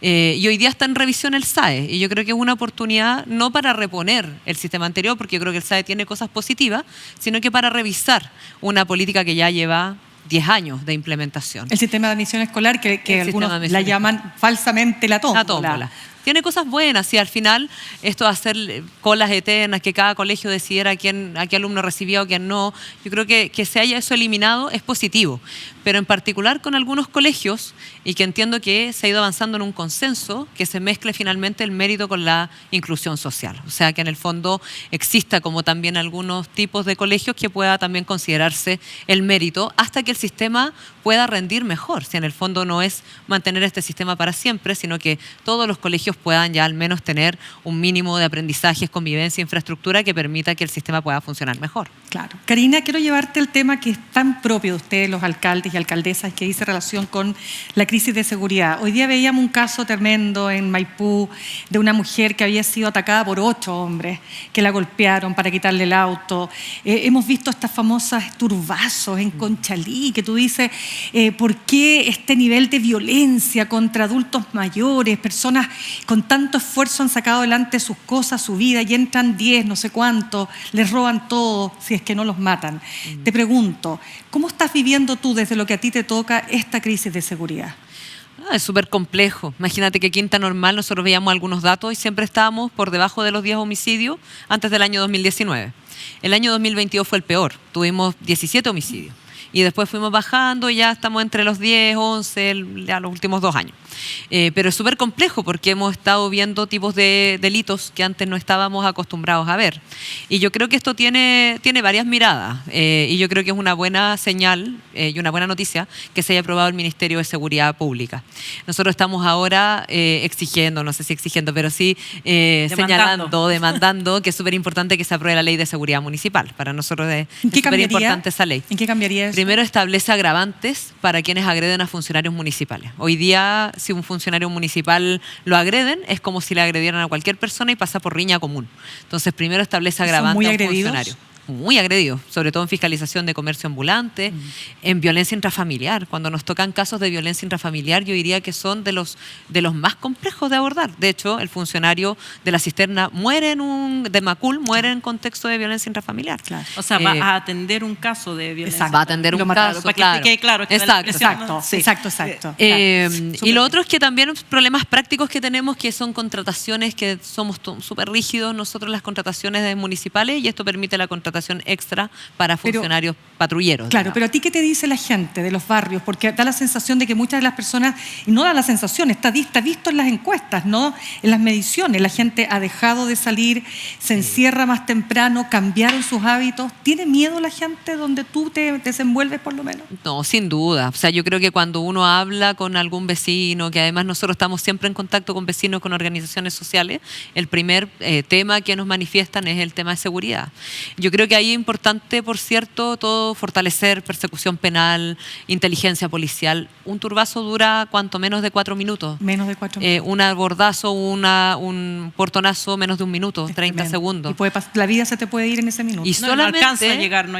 Y hoy día está en revisión el SAE, y yo creo que es una oportunidad no para reponer el sistema anterior, porque yo creo que el SAE tiene cosas positivas, sino que para revisar una política que ya lleva 10 años de implementación. El sistema de admisión escolar, que algunos la llaman falsamente la tómbola. tiene cosas buenas. Y al final, esto de hacer colas eternas, que cada colegio decidiera a qué alumno recibía o quién no, yo creo que se haya eso eliminado es positivo. Pero en particular con algunos colegios, y que entiendo que se ha ido avanzando en un consenso, que se mezcle finalmente el mérito con la inclusión social. O sea, que en el fondo exista como también algunos tipos de colegios que pueda también considerarse el mérito hasta que el sistema pueda rendir mejor. Si en el fondo no es mantener este sistema para siempre, sino que todos los colegios puedan ya al menos tener un mínimo de aprendizajes, convivencia, infraestructura que permita que el sistema pueda funcionar mejor. Claro. Karina, quiero llevarte al tema que es tan propio de ustedes, los alcaldes y alcaldesas, que dice relación con la crisis de seguridad. Hoy día veíamos un caso tremendo en Maipú de una mujer que había sido atacada por 8 hombres que la golpearon para quitarle el auto. Hemos visto estas famosas turbazos en Conchalí, que tú dices, ¿por qué este nivel de violencia contra adultos mayores? Personas con tanto esfuerzo han sacado adelante sus cosas, su vida, y entran 10, no sé cuántos, les roban todo, si es que no los matan. Te pregunto, ¿cómo estás viviendo tú desde lo que a ti te toca esta crisis de seguridad? Es súper complejo. Imagínate que Quinta Normal nosotros veíamos algunos datos y siempre estábamos por debajo de los 10 homicidios antes del año 2019. El año 2022 fue el peor. Tuvimos 17 homicidios. Y después fuimos bajando y ya estamos entre los 10, 11, ya los últimos 2 años. Pero es súper complejo porque hemos estado viendo tipos de delitos que antes no estábamos acostumbrados a ver. Y yo creo que esto tiene varias miradas. Y yo creo que es una buena señal y una buena noticia que se haya aprobado el Ministerio de Seguridad Pública. Nosotros estamos ahora exigiendo, no sé si exigiendo, pero sí demandando, que es súper importante que se apruebe la Ley de Seguridad Municipal. Para nosotros es súper importante esa ley. ¿En qué cambiaría eso? Primero, establece agravantes para quienes agreden a funcionarios municipales. Hoy día, si un funcionario municipal lo agreden, es como si le agredieran a cualquier persona y pasa por riña común. Entonces, primero establece agravantes a un funcionario. Muy agredidos, sobre todo en fiscalización de comercio ambulante, en violencia intrafamiliar. Cuando nos tocan casos de violencia intrafamiliar, yo diría que son de los más complejos de abordar. De hecho, el funcionario de la cisterna de Macul muere en contexto de violencia intrafamiliar. Claro. O sea, va a atender un caso de violencia. Va a atender un caso, para que quede claro. Que Exacto. Y lo otro es que también problemas prácticos que tenemos, que son contrataciones, que somos súper rígidos nosotros las contrataciones municipales, y esto permite la contratación extra para funcionarios patrulleros. Claro, pero ¿a ti qué te dice la gente de los barrios? Porque da la sensación de que muchas de las personas, y no da la sensación, está visto en las encuestas, ¿no? En las mediciones, la gente ha dejado de salir, se encierra más temprano, cambiaron sus hábitos. ¿Tiene miedo la gente donde tú te desenvuelves por lo menos? No, sin duda. O sea, yo creo que cuando uno habla con algún vecino, que además nosotros estamos siempre en contacto con vecinos, con organizaciones sociales, el primer tema que nos manifiestan es el tema de seguridad. Yo creo que ahí es importante, por cierto, todo fortalecer persecución penal, inteligencia policial. Un turbazo dura cuánto, menos de 4 minutos. Menos de 4 minutos. Un abordazo, un portonazo, menos de 1 minuto, 30 segundos. Y la vida se te puede ir en ese minuto. Y solamente, no alcanza a llegar,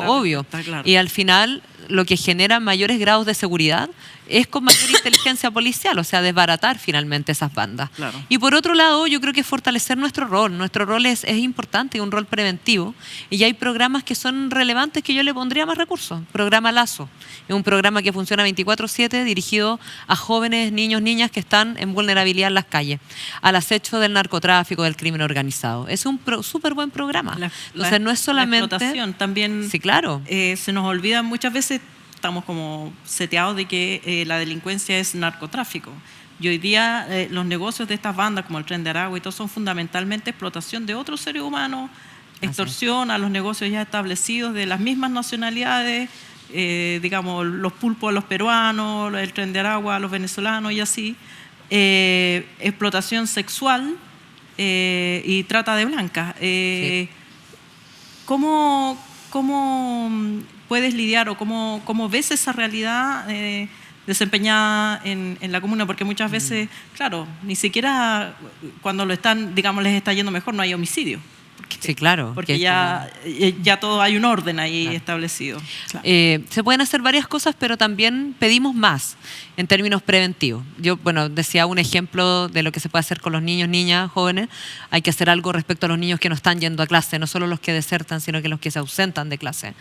obvio. Claro. Y al final, lo que genera mayores grados de seguridad es con mayor inteligencia policial, o sea, desbaratar finalmente esas bandas. Claro. Y por otro lado, yo creo que fortalecer nuestro rol. Nuestro rol es importante, un rol preventivo. Y hay programas que son relevantes que yo le pondría más recursos. Programa Lazo. Es un programa que funciona 24/7, dirigido a jóvenes, niños, niñas que están en vulnerabilidad en las calles, al acecho del narcotráfico, del crimen organizado. Es un súper buen programa. Entonces, no es solamente... La explotación también. Sí, claro. Se nos olvida muchas veces, estamos como seteados de que la delincuencia es narcotráfico. Y hoy día los negocios de estas bandas, como el Tren de Aragua y todo, son fundamentalmente explotación de otros seres humanos, extorsión a los negocios ya establecidos de las mismas nacionalidades, digamos, los pulpos a los peruanos, el Tren de Aragua a los venezolanos y así, explotación sexual y trata de blancas. ¿Cómo puedes lidiar o cómo ves esa realidad desempeñada en la comuna? Porque muchas veces, claro, ni siquiera cuando les está yendo mejor no hay homicidio. Sí, claro. Porque ya todo hay un orden ahí establecido. Claro. Se pueden hacer varias cosas, pero también pedimos más en términos preventivos. Yo, decía un ejemplo de lo que se puede hacer con los niños, niñas, jóvenes. Hay que hacer algo respecto a los niños que no están yendo a clase, no solo los que desertan, sino que los que se ausentan de clase.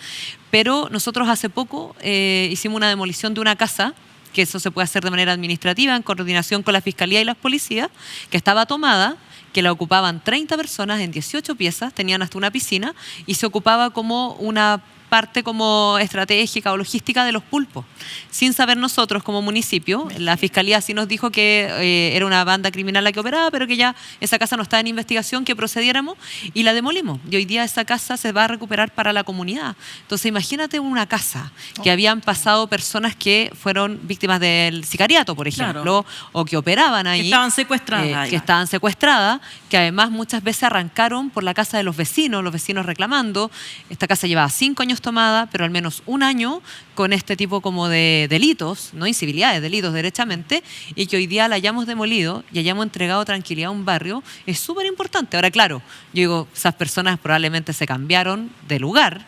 Pero nosotros hace poco hicimos una demolición de una casa que eso se puede hacer de manera administrativa en coordinación con la Fiscalía y las policías, que estaba tomada, que la ocupaban 30 personas en 18 piezas, tenían hasta una piscina y se ocupaba como una parte como estratégica o logística de los pulpos. Sin saber nosotros como municipio, la Fiscalía sí nos dijo que era una banda criminal la que operaba, pero que ya esa casa no estaba en investigación, que procediéramos y la demolimos. Y hoy día esa casa se va a recuperar para la comunidad. Entonces imagínate una casa que habían pasado personas que fueron víctimas del sicariato, por ejemplo, o que operaban ahí. Que estaban secuestradas. Que estaban secuestradas, que además muchas veces arrancaron por la casa de los vecinos reclamando. Esta casa llevaba 5 años tomada, pero al menos un año con este tipo como de delitos, no incivilidades, delitos derechamente, y que hoy día la hayamos demolido y hayamos entregado tranquilidad a un barrio, es súper importante. Ahora, claro, yo digo, esas personas probablemente se cambiaron de lugar,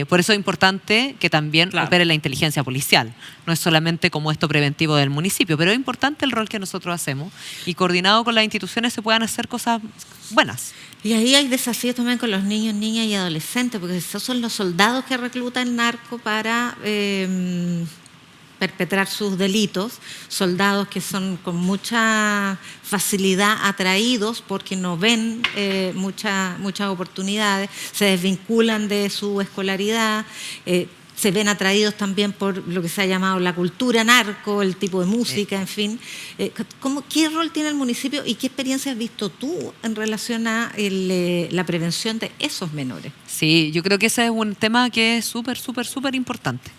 por eso es importante que también opere la inteligencia policial. No es solamente como esto preventivo del municipio, pero es importante el rol que nosotros hacemos y coordinado con las instituciones se puedan hacer cosas buenas. Y ahí hay desafíos también con los niños, niñas y adolescentes, porque esos son los soldados que recluta el narco para perpetrar sus delitos, soldados que son con mucha facilidad atraídos porque no ven muchas oportunidades, se desvinculan de su escolaridad, se ven atraídos también por lo que se ha llamado la cultura narco, el tipo de música, en fin. ¿Qué rol tiene el municipio y qué experiencia has visto tú en relación a la prevención de esos menores? Sí, yo creo que ese es un tema que es súper, súper, súper importante.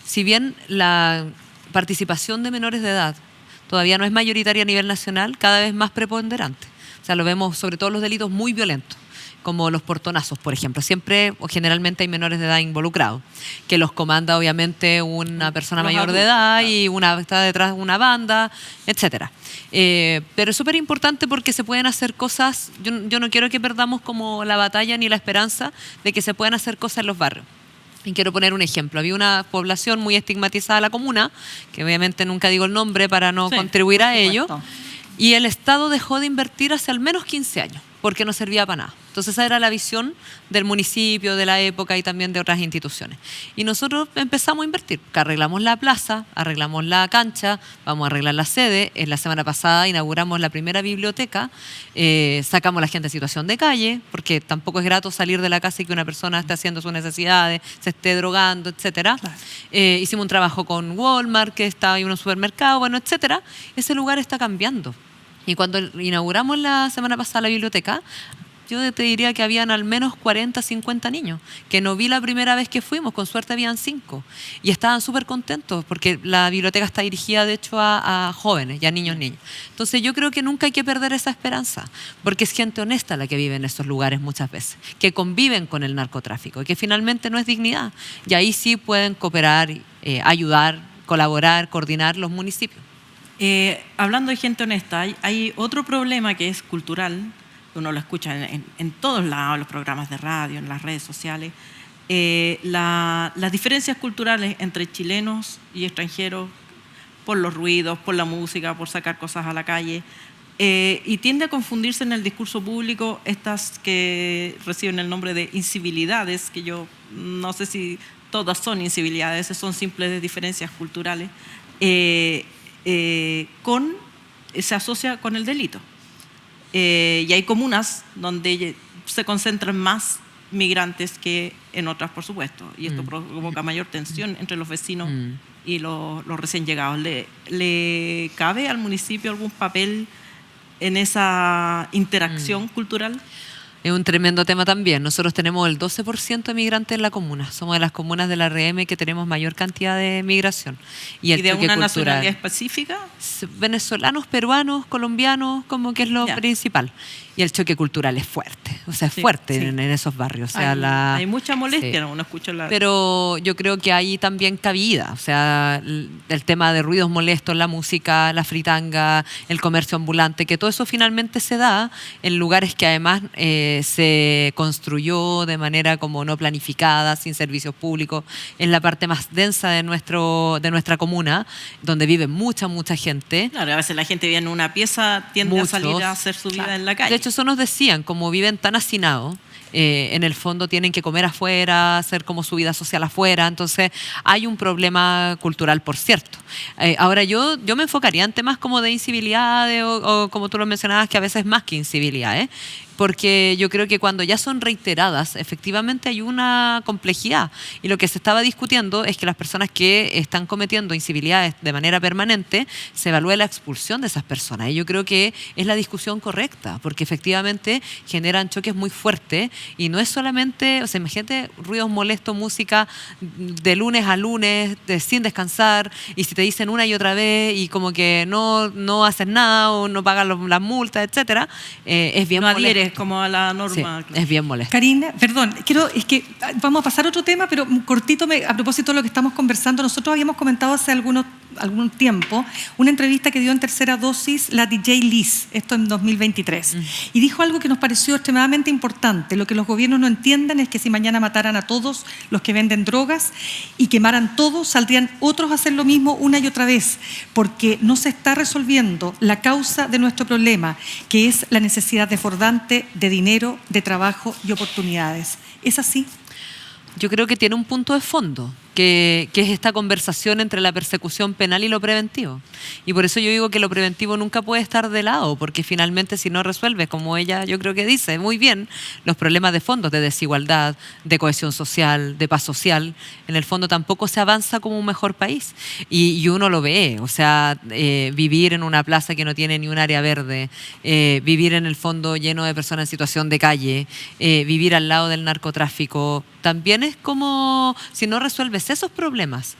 Si bien la participación de menores de edad todavía no es mayoritaria a nivel nacional, cada vez más preponderante. O sea, lo vemos sobre todo los delitos muy violentos, como los portonazos, por ejemplo. Siempre o generalmente hay menores de edad involucrados, que los comanda obviamente una persona mayor de edad y está detrás de una banda, etcétera. Pero es súper importante porque se pueden hacer cosas. Yo no quiero que perdamos como la batalla ni la esperanza de que se puedan hacer cosas en los barrios. Y quiero poner un ejemplo. Había una población muy estigmatizada en la comuna, que obviamente nunca digo el nombre para no contribuir a ello, y el Estado dejó de invertir hace al menos 15 años, porque no servía para nada. Entonces esa era la visión del municipio, de la época y también de otras instituciones. Y nosotros empezamos a invertir, que arreglamos la plaza, arreglamos la cancha, vamos a arreglar la sede. En la semana pasada inauguramos la primera biblioteca, sacamos a la gente en situación de calle, porque tampoco es grato salir de la casa y que una persona esté haciendo sus necesidades, se esté drogando, etcétera. Hicimos un trabajo con Walmart, que está ahí en un supermercado, bueno, etcétera. Ese lugar está cambiando. Y cuando inauguramos la semana pasada la biblioteca, yo te diría que habían al menos 40, 50 niños, que no vi la primera vez que fuimos, con suerte habían 5. Y estaban súper contentos, porque la biblioteca está dirigida, de hecho, a jóvenes y a niños. Entonces yo creo que nunca hay que perder esa esperanza, porque es gente honesta la que vive en estos lugares muchas veces, que conviven con el narcotráfico, y que finalmente no es dignidad. Y ahí sí pueden cooperar, ayudar, colaborar, coordinar los municipios. Hablando de gente honesta, hay otro problema que es cultural, que uno lo escucha en todos lados, en los programas de radio, en las redes sociales, las diferencias culturales entre chilenos y extranjeros por los ruidos, por la música, por sacar cosas a la calle, y tiende a confundirse en el discurso público estas que reciben el nombre de incivilidades, que yo no sé si todas son incivilidades, son simples diferencias culturales, se asocia con el delito. Y hay comunas donde se concentran más migrantes que en otras, por supuesto, y esto provoca mayor tensión entre los vecinos y los recién llegados. ¿Le cabe al municipio algún papel en esa interacción cultural? Es un tremendo tema también. Nosotros tenemos el 12% de migrantes en la comuna. Somos de las comunas de la RM que tenemos mayor cantidad de migración. ¿Y de una nacionalidad específica? Venezolanos, peruanos, colombianos, como que es lo principal. Y el choque cultural es fuerte. O sea, es fuerte en esos barrios. O sea, hay mucha molestia, uno escucha Pero yo creo que hay también cabida. O sea, el tema de ruidos molestos, la música, la fritanga, el comercio ambulante, que todo eso finalmente se da en lugares que además se construyó de manera como no planificada, sin servicios públicos, en la parte más densa de nuestra comuna, donde vive mucha gente. Claro, a veces la gente vive en una pieza, tiende a salir a hacer su vida en la calle. De hecho, eso nos decían, como viven tan hacinados, en el fondo tienen que comer afuera, hacer como su vida social afuera, entonces hay un problema cultural, por cierto. Ahora yo me enfocaría en temas como de incivilidades o como tú lo mencionabas, que a veces más que incivilidades, porque yo creo que cuando ya son reiteradas, efectivamente hay una complejidad. Y lo que se estaba discutiendo es que las personas que están cometiendo incivilidades de manera permanente, se evalúe la expulsión de esas personas. Y yo creo que es la discusión correcta, porque efectivamente generan choques muy fuertes y no es solamente, o sea, imagínate ruidos molestos, música de lunes a lunes, sin descansar, y si te dicen una y otra vez y como que no haces nada o no pagas las multas, etcétera, es bien molesto. Como a la norma. Sí, es bien molesto. Karina, perdón, es que vamos a pasar a otro tema, pero cortito, a propósito de lo que estamos conversando, nosotros habíamos comentado hace algún tiempo una entrevista que dio en Tercera Dosis la DJ Liz, esto en 2023, y dijo algo que nos pareció extremadamente importante. Lo que los gobiernos no entienden es que si mañana mataran a todos los que venden drogas y quemaran todos, saldrían otros a hacer lo mismo una y otra vez, porque no se está resolviendo la causa de nuestro problema, que es la necesidad desbordante de dinero, de trabajo y oportunidades. ¿Es así? Yo creo que tiene un punto de fondo, que es esta conversación entre la persecución penal y lo preventivo. Y por eso yo digo que lo preventivo nunca puede estar de lado, porque finalmente si no resuelves, como ella yo creo que dice muy bien, los problemas de fondo, de desigualdad, de cohesión social, de paz social, en el fondo tampoco se avanza como un mejor país. Y uno lo ve, o sea, vivir en una plaza que no tiene ni un área verde, vivir en el fondo lleno de personas en situación de calle, vivir al lado del narcotráfico, también es como si no resuelves esos problemas.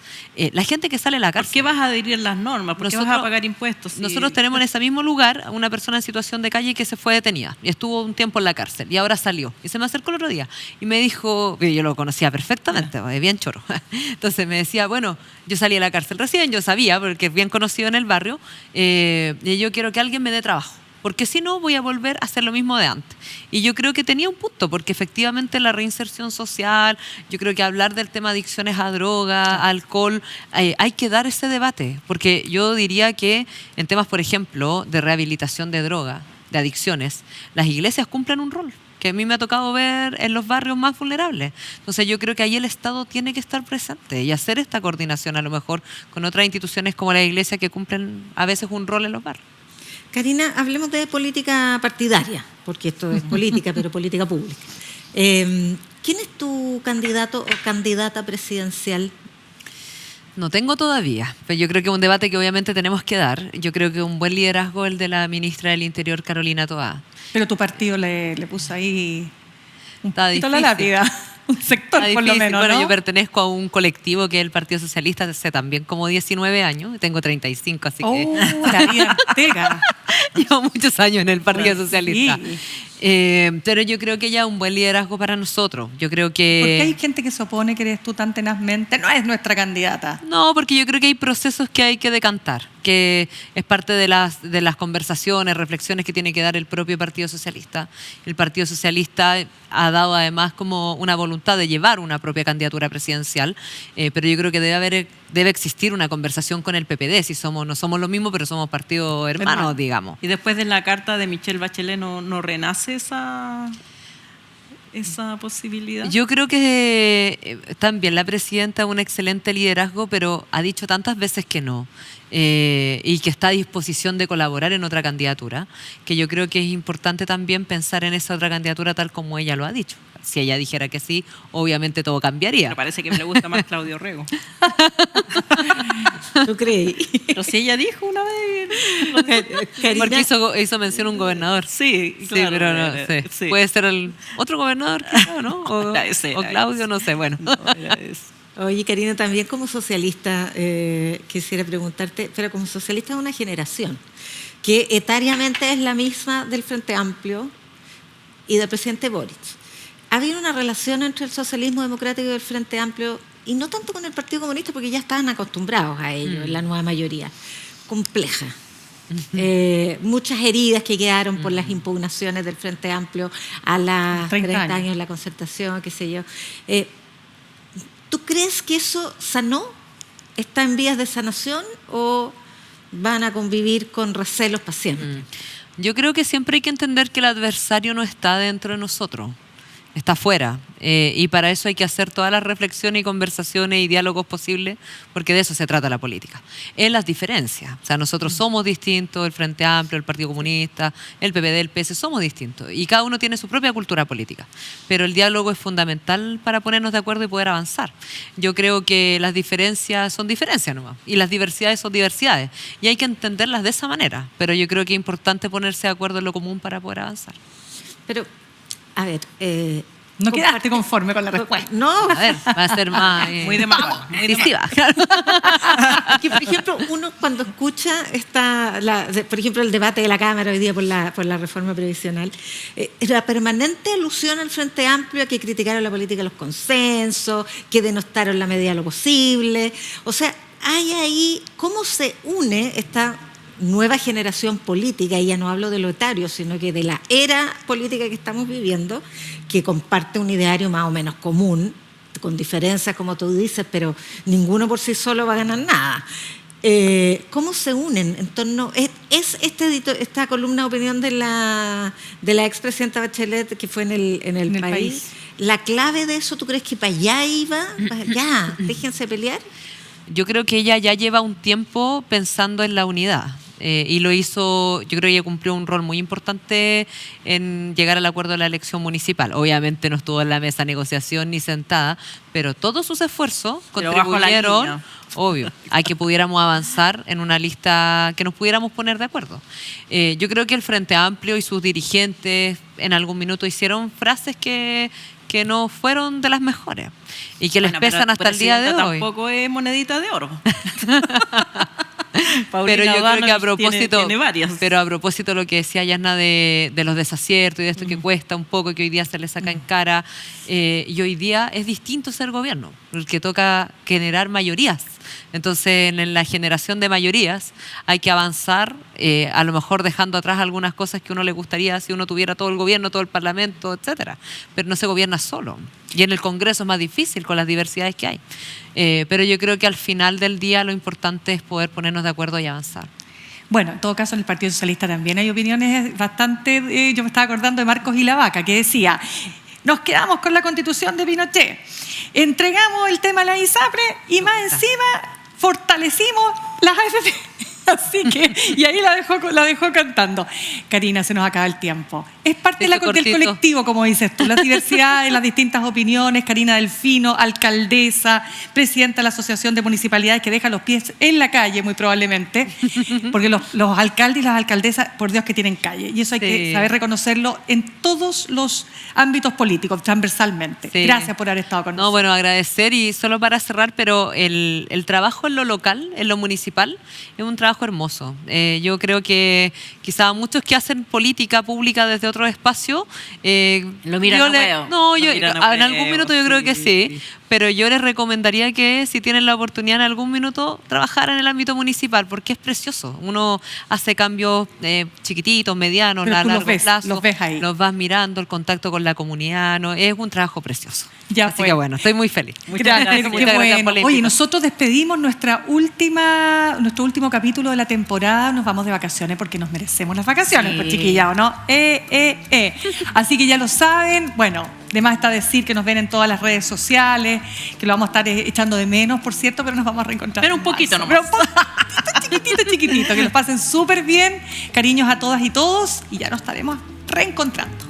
La gente que sale a la cárcel... ¿Por qué vas a adherir las normas? ¿Por qué vas a pagar impuestos? Si... Nosotros tenemos en ese mismo lugar a una persona en situación de calle que se fue detenida y estuvo un tiempo en la cárcel y ahora salió. Y se me acercó el otro día y me dijo, yo lo conocía perfectamente, bien choro. Entonces me decía, bueno, yo salí de la cárcel recién, yo sabía, porque es bien conocido en el barrio, y yo quiero que alguien me dé trabajo, porque si no voy a volver a hacer lo mismo de antes. Y yo creo que tenía un punto, porque efectivamente la reinserción social, yo creo que hablar del tema de adicciones a droga, a alcohol, hay que dar ese debate, porque yo diría que en temas, por ejemplo, de rehabilitación de droga, de adicciones, las iglesias cumplen un rol que a mí me ha tocado ver en los barrios más vulnerables. Entonces yo creo que ahí el Estado tiene que estar presente y hacer esta coordinación a lo mejor con otras instituciones como la iglesia que cumplen a veces un rol en los barrios. Karina, hablemos de política partidaria, porque esto es política, pero política pública. ¿Quién es tu candidato o candidata presidencial? No tengo todavía, pero yo creo que es un debate que obviamente tenemos que dar. Yo creo que un buen liderazgo el de la ministra del Interior, Carolina Toá. Pero tu partido le puso ahí un poquito la lápida. Un sector, por lo menos, Bueno, ¿no? yo pertenezco a un colectivo que es el Partido Socialista hace también como 19 años. Tengo 35, así que... la vida entera. Llevo muchos años en el Partido Socialista. Sí. Pero yo creo que ya es un buen liderazgo para nosotros. Yo creo que... ¿Por qué hay gente que se opone, que eres tú tan tenazmente? No es nuestra candidata. No, porque yo creo que hay procesos que hay que decantar, que es parte de las conversaciones, reflexiones que tiene que dar el propio Partido Socialista. El Partido Socialista ha dado además como una voluntad de llevar una propia candidatura presidencial, pero yo creo que debe existir una conversación con el PPD, si no somos lo mismo, pero somos partidos hermanos, digamos. Y después de la carta de Michelle Bachelet, ¿no renace esa posibilidad? Yo creo que también la presidenta es un excelente liderazgo, pero ha dicho tantas veces que no, y que está a disposición de colaborar en otra candidatura, que yo creo que es importante también pensar en esa otra candidatura tal como ella lo ha dicho. Si ella dijera que sí, obviamente todo cambiaría. Me parece que me le gusta más Claudio Rego. ¿Tú crees? Pero si ella dijo una vez... Porque hizo mención a un gobernador. Sí, claro, pero no sé. Sí. Puede ser el otro gobernador, quizá, ¿no? O Claudio, no sé, bueno. Oye, Karina, también como socialista, quisiera preguntarte, pero como socialista de una generación, que etariamente es la misma del Frente Amplio y del presidente Boric. ¿Ha habido una relación entre el socialismo democrático y el Frente Amplio, y no tanto con el Partido Comunista, porque ya estaban acostumbrados a ello, en la nueva mayoría, compleja? Muchas heridas que quedaron por las impugnaciones del Frente Amplio a las 30 años de la concertación, qué sé yo. ¿Tú crees que eso sanó? ¿Está en vías de sanación o van a convivir con recelos para siempre? Yo creo que siempre hay que entender que el adversario no está dentro de nosotros, está fuera. Y para eso hay que hacer todas las reflexiones y conversaciones y diálogos posibles, porque de eso se trata la política. En las diferencias. O sea, nosotros somos distintos, el Frente Amplio, el Partido Comunista, el PPD, el PS, somos distintos. Y cada uno tiene su propia cultura política. Pero el diálogo es fundamental para ponernos de acuerdo y poder avanzar. Yo creo que las diferencias son diferencias nomás. Y las diversidades son diversidades. Y hay que entenderlas de esa manera. Pero yo creo que es importante ponerse de acuerdo en lo común para poder avanzar. Pero, a ver... no quedaste conforme con la respuesta. No. A ver, va a ser más muy decisiva. Que, por ejemplo, uno cuando escucha por ejemplo, el debate de la Cámara hoy día por la reforma previsional, la permanente alusión al Frente Amplio a que criticaron la política de los consensos, que denostaron la medida de lo posible. O sea, hay ahí cómo se une esta nueva generación política, y ya no hablo de lo etario, sino que de la era política que estamos viviendo, que comparte un ideario más o menos común, con diferencias, como tú dices, pero ninguno por sí solo va a ganar nada. ¿Cómo se unen en torno? ¿Es esta columna de opinión de la expresidenta Bachelet, que fue en el país, la clave de eso? ¿Tú crees que para allá iba? ¿Para allá? ¿Déjense pelear? Yo creo que ella ya lleva un tiempo pensando en la unidad. Y lo hizo, yo creo que ella cumplió un rol muy importante en llegar al acuerdo de la elección municipal. Obviamente no estuvo en la mesa de negociación ni sentada, pero todos sus esfuerzos contribuyeron, obvio, a que pudiéramos avanzar en una lista que nos pudiéramos poner de acuerdo. Yo creo que el Frente Amplio y sus dirigentes en algún minuto hicieron frases que no fueron de las mejores y que les pesan hasta el día de hoy. Tampoco es monedita de oro. Pero yo creo que a propósito, tiene varias. pero a propósito de lo que decía Yasna de los desaciertos y de esto que cuesta un poco, que hoy día se le saca en cara, y hoy día es distinto ser gobierno, porque toca generar mayorías. Entonces, en la generación de mayorías hay que avanzar, a lo mejor dejando atrás algunas cosas que uno le gustaría si uno tuviera todo el gobierno, todo el parlamento, etcétera. Pero no se gobierna solo. Y en el Congreso es más difícil con las diversidades que hay. Pero yo creo que al final del día lo importante es poder ponernos de acuerdo y avanzar. Bueno, en todo caso en el Partido Socialista también hay opiniones bastante... yo me estaba acordando de Marcos y la Vaca, que decía: nos quedamos con la Constitución de Pinochet, entregamos el tema a la ISAPRE y más encima fortalecimos las AFP. Así que, y ahí la dejó cantando. Karina, se nos acaba el tiempo. Es parte del colectivo, como dices tú, las diversidades, las distintas opiniones. Karina Delfino, alcaldesa, presidenta de la Asociación de Municipalidades, que deja los pies en la calle, muy probablemente, porque los alcaldes y las alcaldesas, por Dios, que tienen calle. Y eso hay que saber reconocerlo en todos los ámbitos políticos, transversalmente. Sí. Gracias por haber estado con nosotros. Bueno, agradecer, y solo para cerrar, pero el trabajo en lo local, en lo municipal, es un trabajo hermoso. Yo creo que quizá muchos que hacen política pública desde otro espacio lo miran a huevo. No, en algún minuto yo creo que sí, pero yo les recomendaría que si tienen la oportunidad en algún minuto trabajar en el ámbito municipal, porque es precioso. Uno hace cambios chiquititos, medianos, a largo plazo. Los ves ahí. Los vas mirando, el contacto con la comunidad, ¿no? Es un trabajo precioso. Así que bueno, estoy muy feliz. Muchas gracias por la... Oye, nosotros despedimos nuestro último capítulo de la temporada. Nos vamos de vacaciones porque nos merecemos las vacaciones, pues chiquilla, ¿o no? Así que ya lo saben. Bueno, de más está decir que nos ven en todas las redes sociales, que lo vamos a estar echando de menos, por cierto, pero nos vamos a reencontrar. Pero un poquito nomás. Pero chiquitito. Que los pasen súper bien. Cariños a todas y todos, y ya nos estaremos reencontrando.